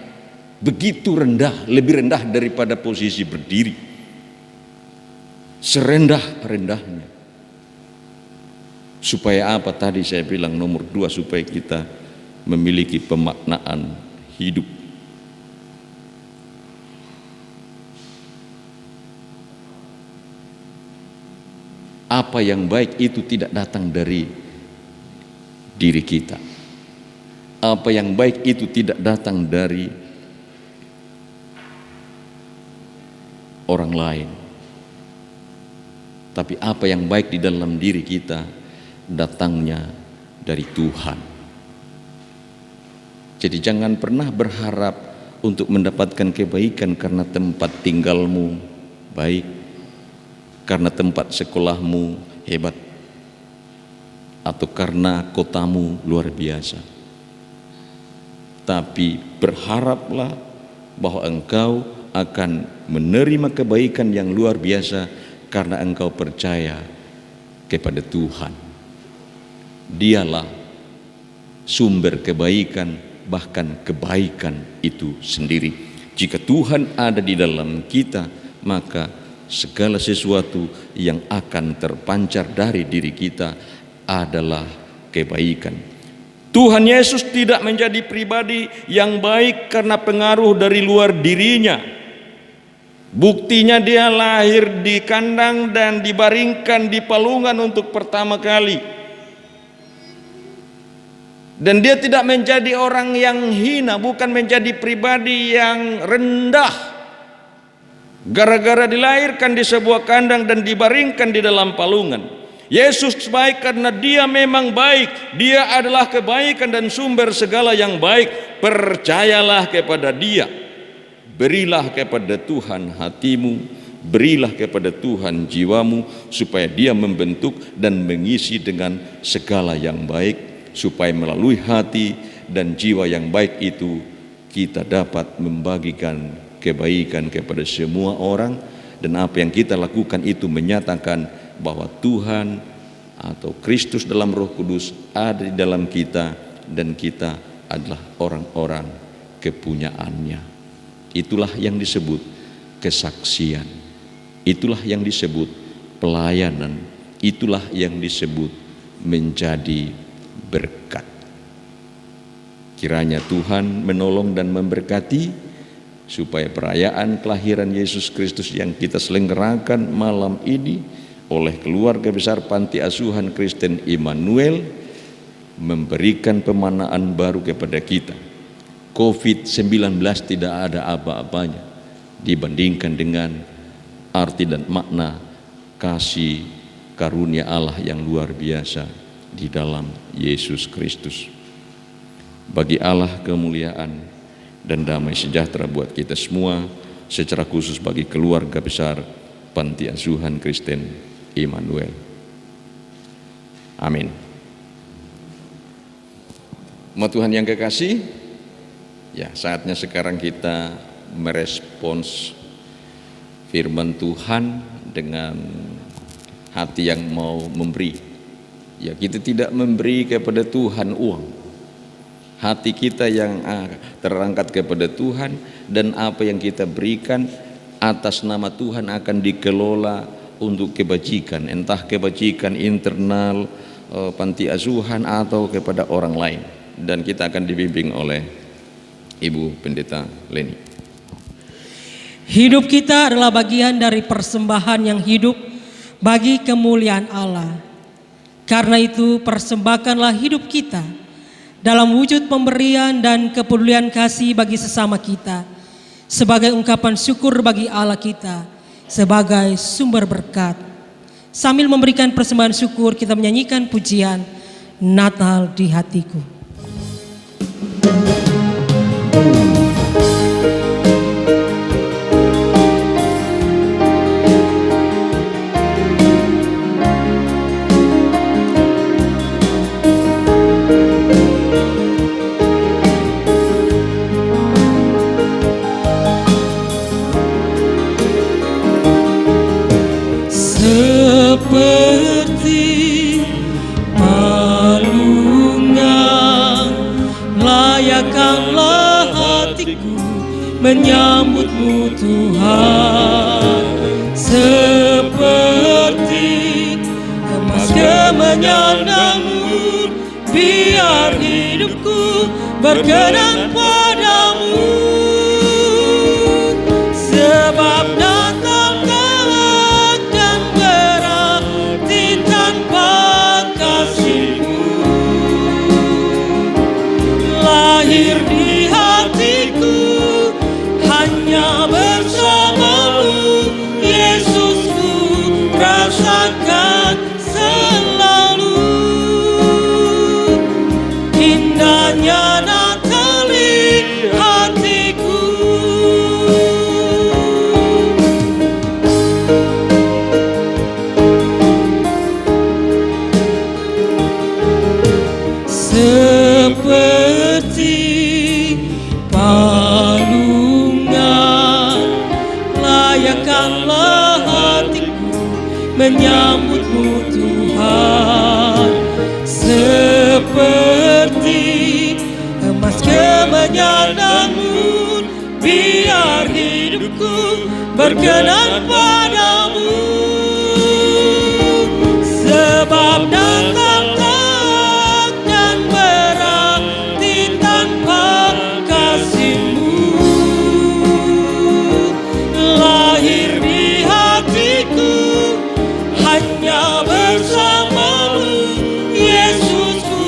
Begitu rendah, lebih rendah daripada posisi berdiri. Serendah-rendahnya. Supaya apa tadi saya bilang nomor 2, supaya kita memiliki pemaknaan hidup. Apa yang baik itu tidak datang dari diri kita. Apa yang baik itu tidak datang dari orang lain. Tapi apa yang baik di dalam diri kita datangnya dari Tuhan. Jadi jangan pernah berharap untuk mendapatkan kebaikan karena tempat tinggalmu baik, karena tempat sekolahmu hebat, atau karena kotamu luar biasa. Tapi berharaplah bahwa engkau akan menerima kebaikan yang luar biasa karena engkau percaya kepada Tuhan. Dialah sumber kebaikan, bahkan kebaikan itu sendiri. Jika Tuhan ada di dalam kita, maka segala sesuatu yang akan terpancar dari diri kita adalah kebaikan. Tuhan Yesus tidak menjadi pribadi yang baik karena pengaruh dari luar dirinya. Buktinya dia lahir di kandang dan dibaringkan di palungan untuk pertama kali. Dan dia tidak menjadi orang yang hina, bukan menjadi pribadi yang rendah gara-gara dilahirkan di sebuah kandang dan dibaringkan di dalam palungan. Yesus baik karena dia memang baik. Dia adalah kebaikan dan sumber segala yang baik. Percayalah kepada dia. Berilah kepada Tuhan hatimu, berilah kepada Tuhan jiwamu, supaya dia membentuk dan mengisi dengan segala yang baik, supaya melalui hati dan jiwa yang baik itu kita dapat membagikan kebaikan kepada semua orang. Dan apa yang kita lakukan itu menyatakan bahwa Tuhan atau Kristus dalam Roh Kudus ada di dalam kita, dan kita adalah orang-orang kepunyaannya. Itulah yang disebut kesaksian, itulah yang disebut pelayanan, itulah yang disebut menjadi berkat. Kiranya Tuhan menolong dan memberkati supaya perayaan kelahiran Yesus Kristus yang kita selenggarakan malam ini oleh keluarga besar Panti Asuhan Kristen Immanuel memberikan pemanaan baru kepada kita. COVID-19 tidak ada apa-apanya dibandingkan dengan arti dan makna kasih karunia Allah yang luar biasa di dalam Yesus Kristus. Bagi Allah kemuliaan dan damai sejahtera buat kita semua, secara khusus bagi keluarga besar Panti Asuhan Kristen Immanuel. Amin. Umat Tuhan yang kekasih, ya saatnya sekarang kita merespons firman Tuhan dengan hati yang mau memberi. Ya, kita tidak memberi kepada Tuhan uang. Hati kita yang terangkat kepada Tuhan, dan apa yang kita berikan atas nama Tuhan akan dikelola untuk kebajikan, entah kebajikan internal panti asuhan atau kepada orang lain. Dan kita akan dibimbing oleh Ibu Pendeta Leni. Hidup kita adalah bagian dari persembahan yang hidup bagi kemuliaan Allah. Karena itu persembahkanlah hidup kita dalam wujud pemberian dan kepedulian kasih bagi sesama kita, sebagai ungkapan syukur bagi Allah kita, sebagai sumber berkat. Sambil memberikan persembahan syukur, kita menyanyikan pujian Natal di Hatiku. Seperti palungan, layakkanlah hatiku menyambutmu Tuhan. Seperti emas kemenyan dan mur, biar hidupku berkenan padamu. Sebab Natal takkan berarti tanpa kasih-Mu. Lahir di hatiku hanya bersama-Mu, Yesusku, rasakan selalu indahnya Natal di hatiku. Seperti palungan, layakkanlah hatiku menyambutmu Tuhan. Seperti emas kemenyan dan mur, biar hidupku berkenan padamu. Sebab datang kelak dan berarti tanpa kasih-Mu. Lahir di hatiku hanya bersama-Mu, Yesus, ku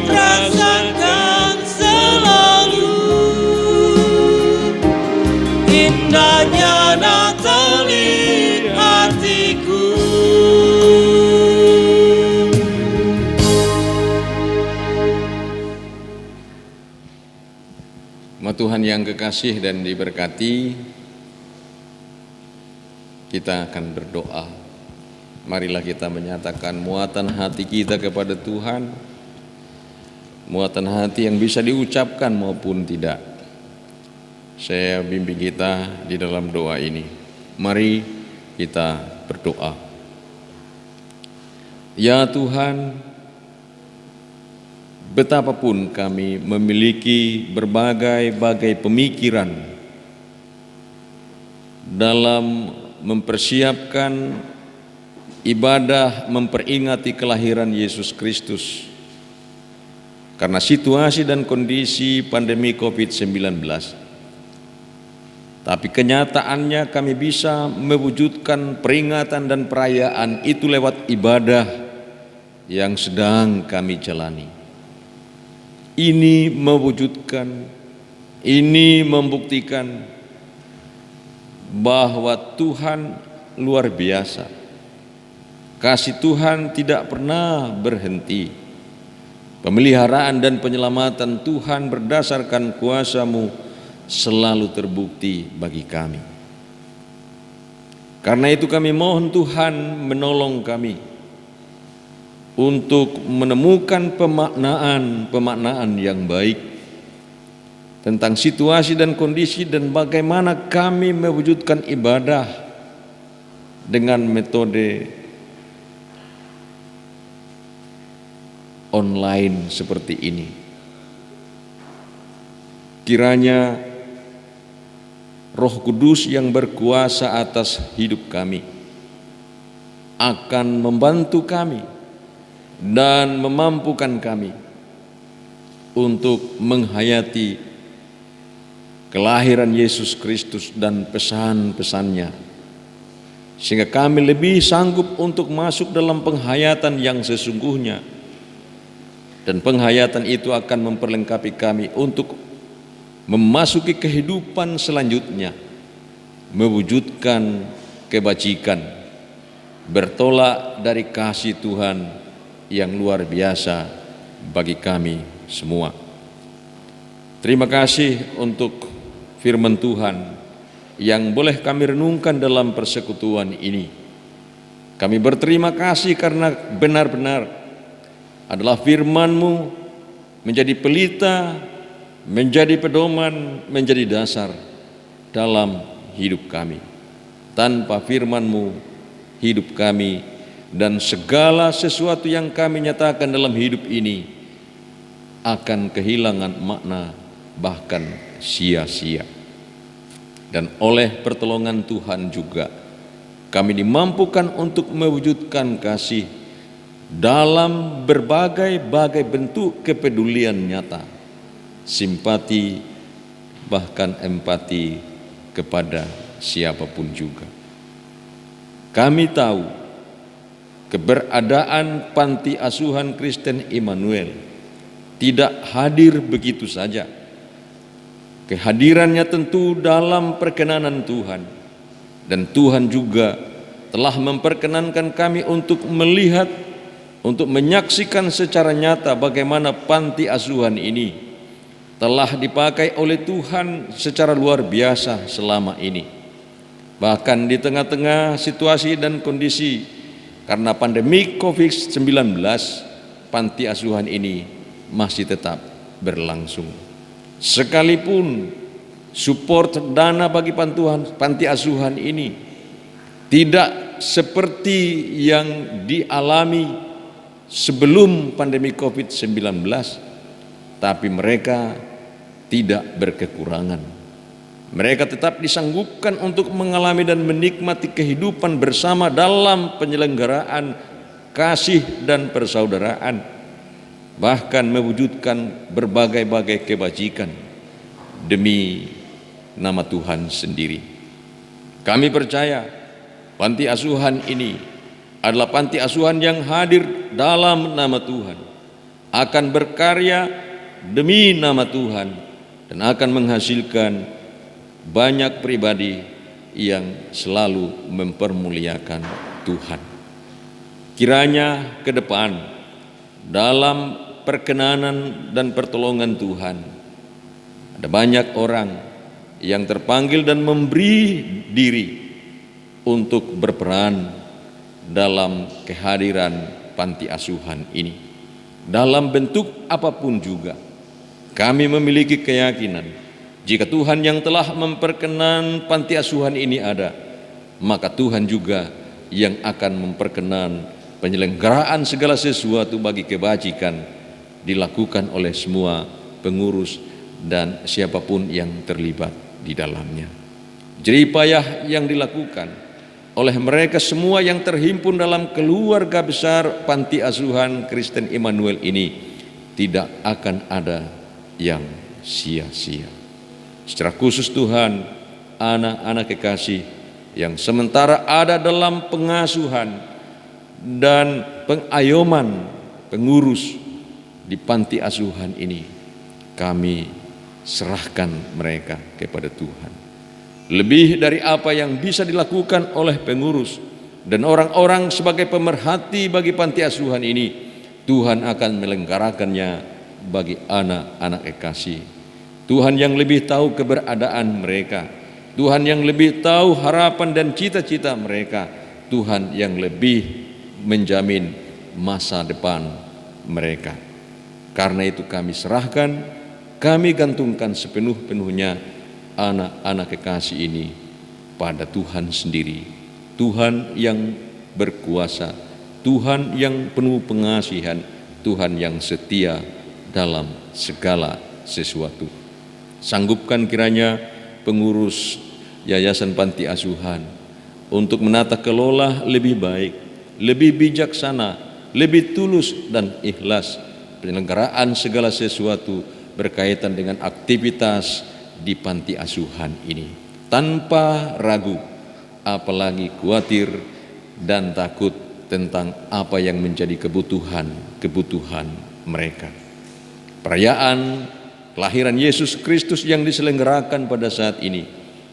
rasakan selalu indahnya Natal di hatiku. Tuhan yang kekasih dan diberkati, kita akan berdoa. Marilah kita menyatakan muatan hati kita kepada Tuhan, muatan hati yang bisa diucapkan maupun tidak. Saya bimbing kita di dalam doa ini. Mari kita berdoa. Ya Tuhan, betapapun kami memiliki berbagai-bagai pemikiran dalam mempersiapkan ibadah memperingati kelahiran Yesus Kristus, karena situasi dan kondisi pandemi COVID-19. Tapi kenyataannya kami bisa mewujudkan peringatan dan perayaan itu lewat ibadah yang sedang kami jalani. Ini mewujudkan, ini membuktikan bahwa Tuhan luar biasa. Kasih Tuhan tidak pernah berhenti. Pemeliharaan dan penyelamatan Tuhan berdasarkan kuasa-Mu selalu terbukti bagi kami. Karena itu kami mohon Tuhan menolong kami untuk menemukan pemaknaan yang baik tentang situasi dan kondisi dan bagaimana kami mewujudkan ibadah dengan metode online seperti ini. Kiranya Roh Kudus yang berkuasa atas hidup kami akan membantu kami dan memampukan kami untuk menghayati kelahiran Yesus Kristus dan pesan-pesannya, sehingga kami lebih sanggup untuk masuk dalam penghayatan yang sesungguhnya, dan penghayatan itu akan memperlengkapi kami untuk memasuki kehidupan selanjutnya, mewujudkan kebajikan, bertolak dari kasih Tuhan yang luar biasa bagi kami semua. Terima kasih untuk firman Tuhan yang boleh kami renungkan dalam persekutuan ini. Kami berterima kasih karena benar-benar adalah firman-Mu menjadi pelita, menjadi pedoman, menjadi dasar dalam hidup kami. Tanpa firman-Mu, hidup kami dan segala sesuatu yang kami nyatakan dalam hidup ini akan kehilangan makna, bahkan sia-sia. Dan oleh pertolongan Tuhan juga kami dimampukan untuk mewujudkan kasih dalam berbagai-bagai bentuk kepedulian nyata, simpati, bahkan empati kepada siapapun juga. Kami tahu keberadaan Panti Asuhan Kristen Immanuel tidak hadir begitu saja. Kehadirannya tentu dalam perkenanan Tuhan, dan Tuhan juga telah memperkenankan kami untuk melihat, untuk menyaksikan secara nyata bagaimana panti asuhan ini telah dipakai oleh Tuhan secara luar biasa selama ini. Bahkan di tengah-tengah situasi dan kondisi karena pandemi COVID-19, panti asuhan ini masih tetap berlangsung. Sekalipun support dana bagi panti asuhan ini tidak seperti yang dialami sebelum pandemi COVID-19, tapi mereka tidak berkekurangan. Mereka tetap disanggupkan untuk mengalami dan menikmati kehidupan bersama dalam penyelenggaraan kasih dan persaudaraan, bahkan mewujudkan berbagai-bagai kebajikan demi nama Tuhan sendiri. Kami percaya panti asuhan ini adalah panti asuhan yang hadir dalam nama Tuhan, akan berkarya demi nama Tuhan, dan akan menghasilkan banyak pribadi yang selalu mempermuliakan Tuhan. Kiranya ke depan dalam perkenanan dan pertolongan Tuhan ada banyak orang yang terpanggil dan memberi diri untuk berperan dalam kehadiran panti asuhan ini. Dalam bentuk apapun juga, kami memiliki keyakinan jika Tuhan yang telah memperkenan panti asuhan ini ada, maka Tuhan juga yang akan memperkenan penyelenggaraan segala sesuatu bagi kebajikan dilakukan oleh semua pengurus dan siapapun yang terlibat di dalamnya. Jerih payah yang dilakukan oleh mereka semua yang terhimpun dalam keluarga besar panti asuhan Kristen Immanuel ini tidak akan ada yang sia-sia. Secara khusus Tuhan, anak-anak kekasih yang sementara ada dalam pengasuhan dan pengayoman pengurus di panti asuhan ini, kami serahkan mereka kepada Tuhan. Lebih dari apa yang bisa dilakukan oleh pengurus dan orang-orang sebagai pemerhati bagi panti asuhan ini, Tuhan akan melenggarakannya bagi anak-anak kekasih. Tuhan yang lebih tahu keberadaan mereka, Tuhan yang lebih tahu harapan dan cita-cita mereka, Tuhan yang lebih menjamin masa depan mereka. Karena itu kami serahkan, kami gantungkan sepenuh-penuhnya anak-anak kekasih ini pada Tuhan sendiri, Tuhan yang berkuasa, Tuhan yang penuh pengasihan, Tuhan yang setia dalam segala sesuatu. Sanggupkan kiranya pengurus Yayasan Panti Asuhan untuk menata kelola lebih baik, lebih bijaksana, lebih tulus dan ikhlas penyelenggaraan segala sesuatu berkaitan dengan aktivitas di panti asuhan ini, tanpa ragu, apalagi khawatir dan takut tentang apa yang menjadi kebutuhan mereka. Perayaan kelahiran Yesus Kristus yang diselenggarakan pada saat ini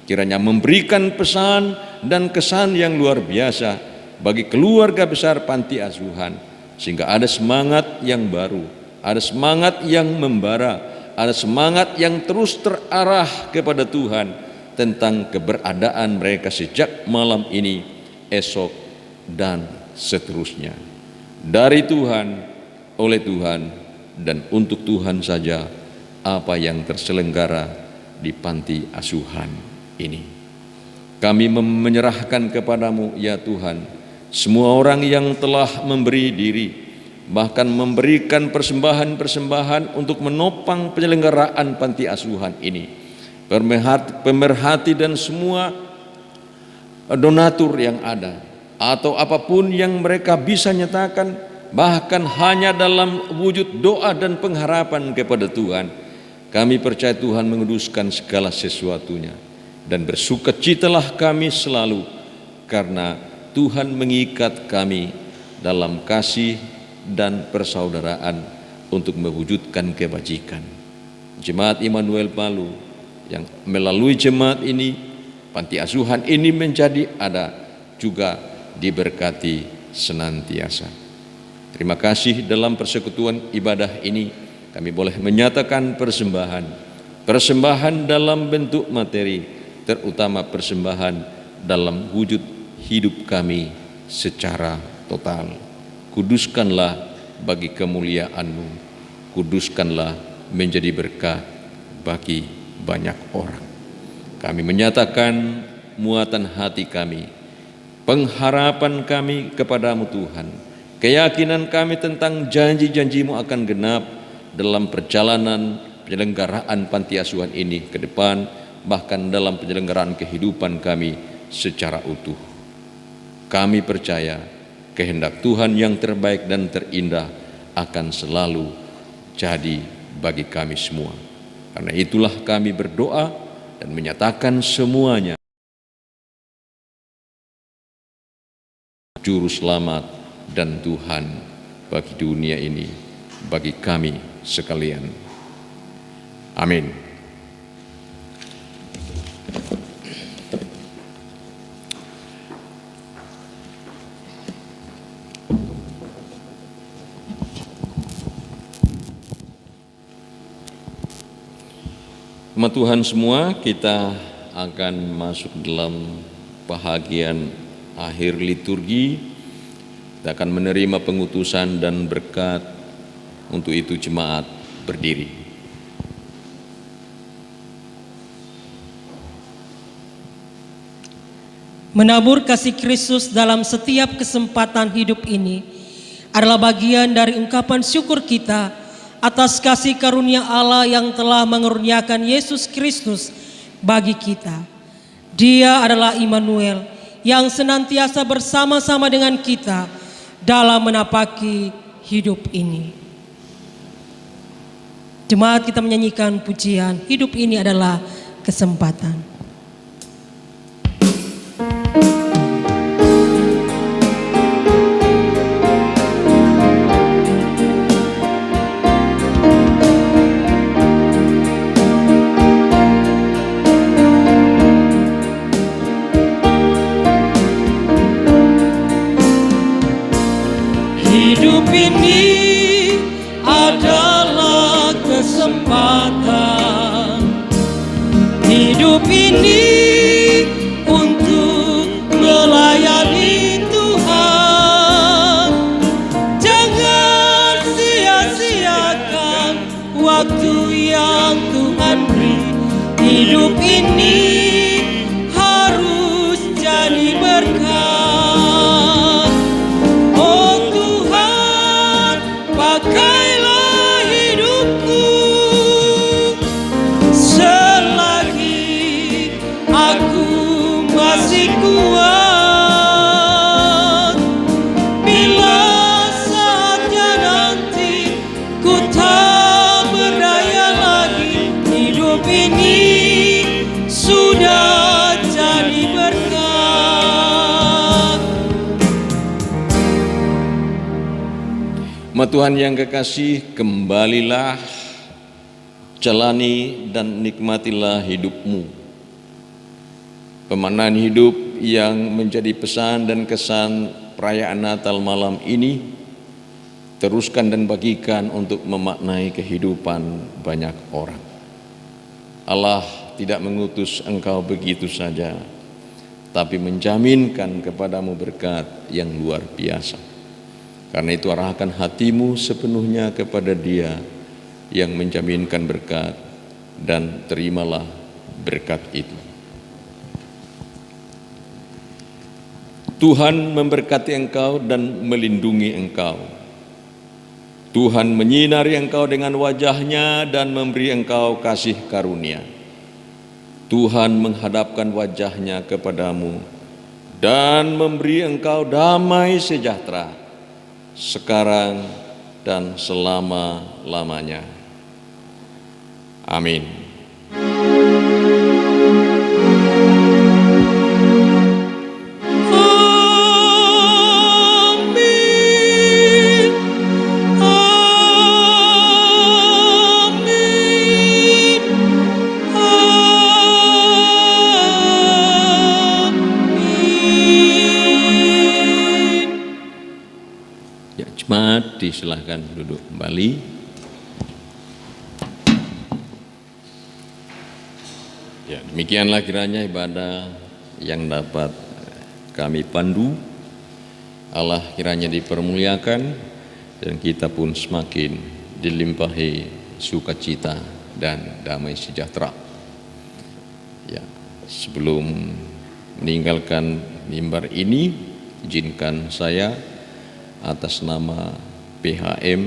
kiranya memberikan pesan dan kesan yang luar biasa bagi keluarga besar panti asuhan, sehingga ada semangat yang baru, ada semangat yang membara, ada semangat yang terus terarah kepada Tuhan tentang keberadaan mereka sejak malam ini, esok, dan seterusnya. Dari Tuhan, oleh Tuhan, dan untuk Tuhan saja apa yang terselenggara di panti asuhan ini. Kami menyerahkan kepadamu ya Tuhan semua orang yang telah memberi diri, bahkan memberikan persembahan-persembahan untuk menopang penyelenggaraan panti asuhan ini, pemerhati dan semua donatur yang ada atau apapun yang mereka bisa nyatakan, bahkan hanya dalam wujud doa dan pengharapan kepada Tuhan. Kami percaya Tuhan menguduskan segala sesuatunya, dan bersukacitalah kami selalu karena Tuhan mengikat kami dalam kasih dan persaudaraan untuk mewujudkan kebajikan. Jemaat Immanuel Palu yang melalui jemaat ini, panti asuhan ini menjadi ada, juga diberkati senantiasa. Terima kasih dalam persekutuan ibadah ini kami boleh menyatakan persembahan dalam bentuk materi, terutama persembahan dalam wujud hidup kami secara total. Kuduskanlah bagi kemuliaan-Mu, kuduskanlah menjadi berkah bagi banyak orang. Kami menyatakan muatan hati kami, pengharapan kami kepadamu Tuhan, keyakinan kami tentang janji-janji-Mu akan genap dalam perjalanan penyelenggaraan panti asuhan ini ke depan, bahkan dalam penyelenggaraan kehidupan kami secara utuh. Kami percaya kehendak Tuhan yang terbaik dan terindah akan selalu jadi bagi kami semua. Karena itulah kami berdoa dan menyatakan semuanya Juru Selamat dan Tuhan bagi dunia ini, bagi kami sekalian. Amin. Sama Tuhan semua, kita akan masuk dalam bahagian akhir liturgi. Kita akan menerima pengutusan dan berkat. Untuk itu jemaat berdiri. Menabur kasih Kristus dalam setiap kesempatan hidup ini adalah bagian dari ungkapan syukur kita atas kasih karunia Allah yang telah mengurniakan Yesus Kristus bagi kita. Dia adalah Immanuel yang senantiasa bersama-sama dengan kita dalam menapaki hidup ini. Jemaat, kita menyanyikan pujian Hidup Ini Adalah Kesempatan. Hidup ini adalah kesempatan. Hidup ini untuk melayani Tuhan. Jangan sia-siakan waktu yang Tuhan beri. Hidup ini harus jadi berkat. Oh Tuhan, pakailah hidupku selagi aku masih kuat. Bila saatnya nanti ku tak berdaya lagi, hidup ini sudah jadi berkat. Tuhan yang kekasih, kembalilah, jalani dan nikmatilah hidupmu. Pemaknaan hidup yang menjadi pesan dan kesan perayaan Natal malam ini, teruskan dan bagikan untuk memaknai kehidupan banyak orang. Allah tidak mengutus engkau begitu saja, tapi menjaminkan kepadamu berkat yang luar biasa. Karena itu arahkan hatimu sepenuhnya kepada Dia yang menjaminkan berkat, dan terimalah berkat itu. Tuhan memberkati engkau dan melindungi engkau. Tuhan menyinari engkau dengan wajah-Nya dan memberi engkau kasih karunia. Tuhan menghadapkan wajah-Nya kepadamu dan memberi engkau damai sejahtera sekarang dan selama-lamanya. Amin. Jemaat disilahkan duduk kembali. Ya, demikianlah kiranya ibadah yang dapat kami pandu. Allah kiranya dipermuliakan dan kita pun semakin dilimpahi sukacita dan damai sejahtera. Ya, sebelum meninggalkan mimbar ini, izinkan saya atas nama PHM,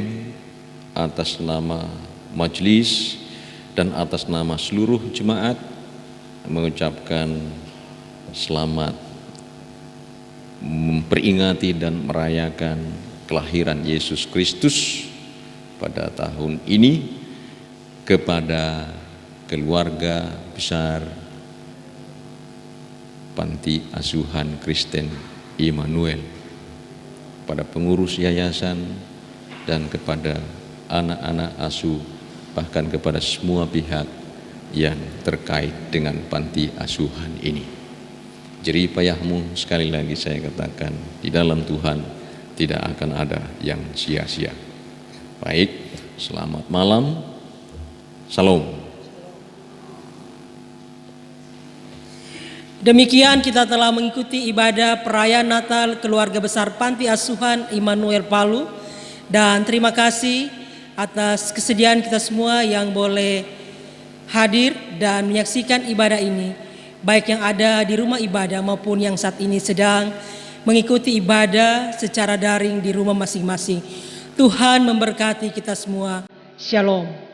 atas nama majelis, dan atas nama seluruh jemaat mengucapkan selamat memperingati dan merayakan kelahiran Yesus Kristus pada tahun ini kepada keluarga besar Panti Asuhan Kristen Immanuel, pada pengurus yayasan dan kepada anak-anak asuh, bahkan kepada semua pihak yang terkait dengan panti asuhan ini. Jerih payahmu, sekali lagi saya katakan, di dalam Tuhan tidak akan ada yang sia-sia. Baik, selamat malam. Salam. Demikian kita telah mengikuti ibadah perayaan Natal keluarga besar Panti Asuhan Immanuel Palu, dan terima kasih atas kesediaan kita semua yang boleh hadir dan menyaksikan ibadah ini, baik yang ada di rumah ibadah maupun yang saat ini sedang mengikuti ibadah secara daring di rumah masing-masing. Tuhan memberkati kita semua. Shalom.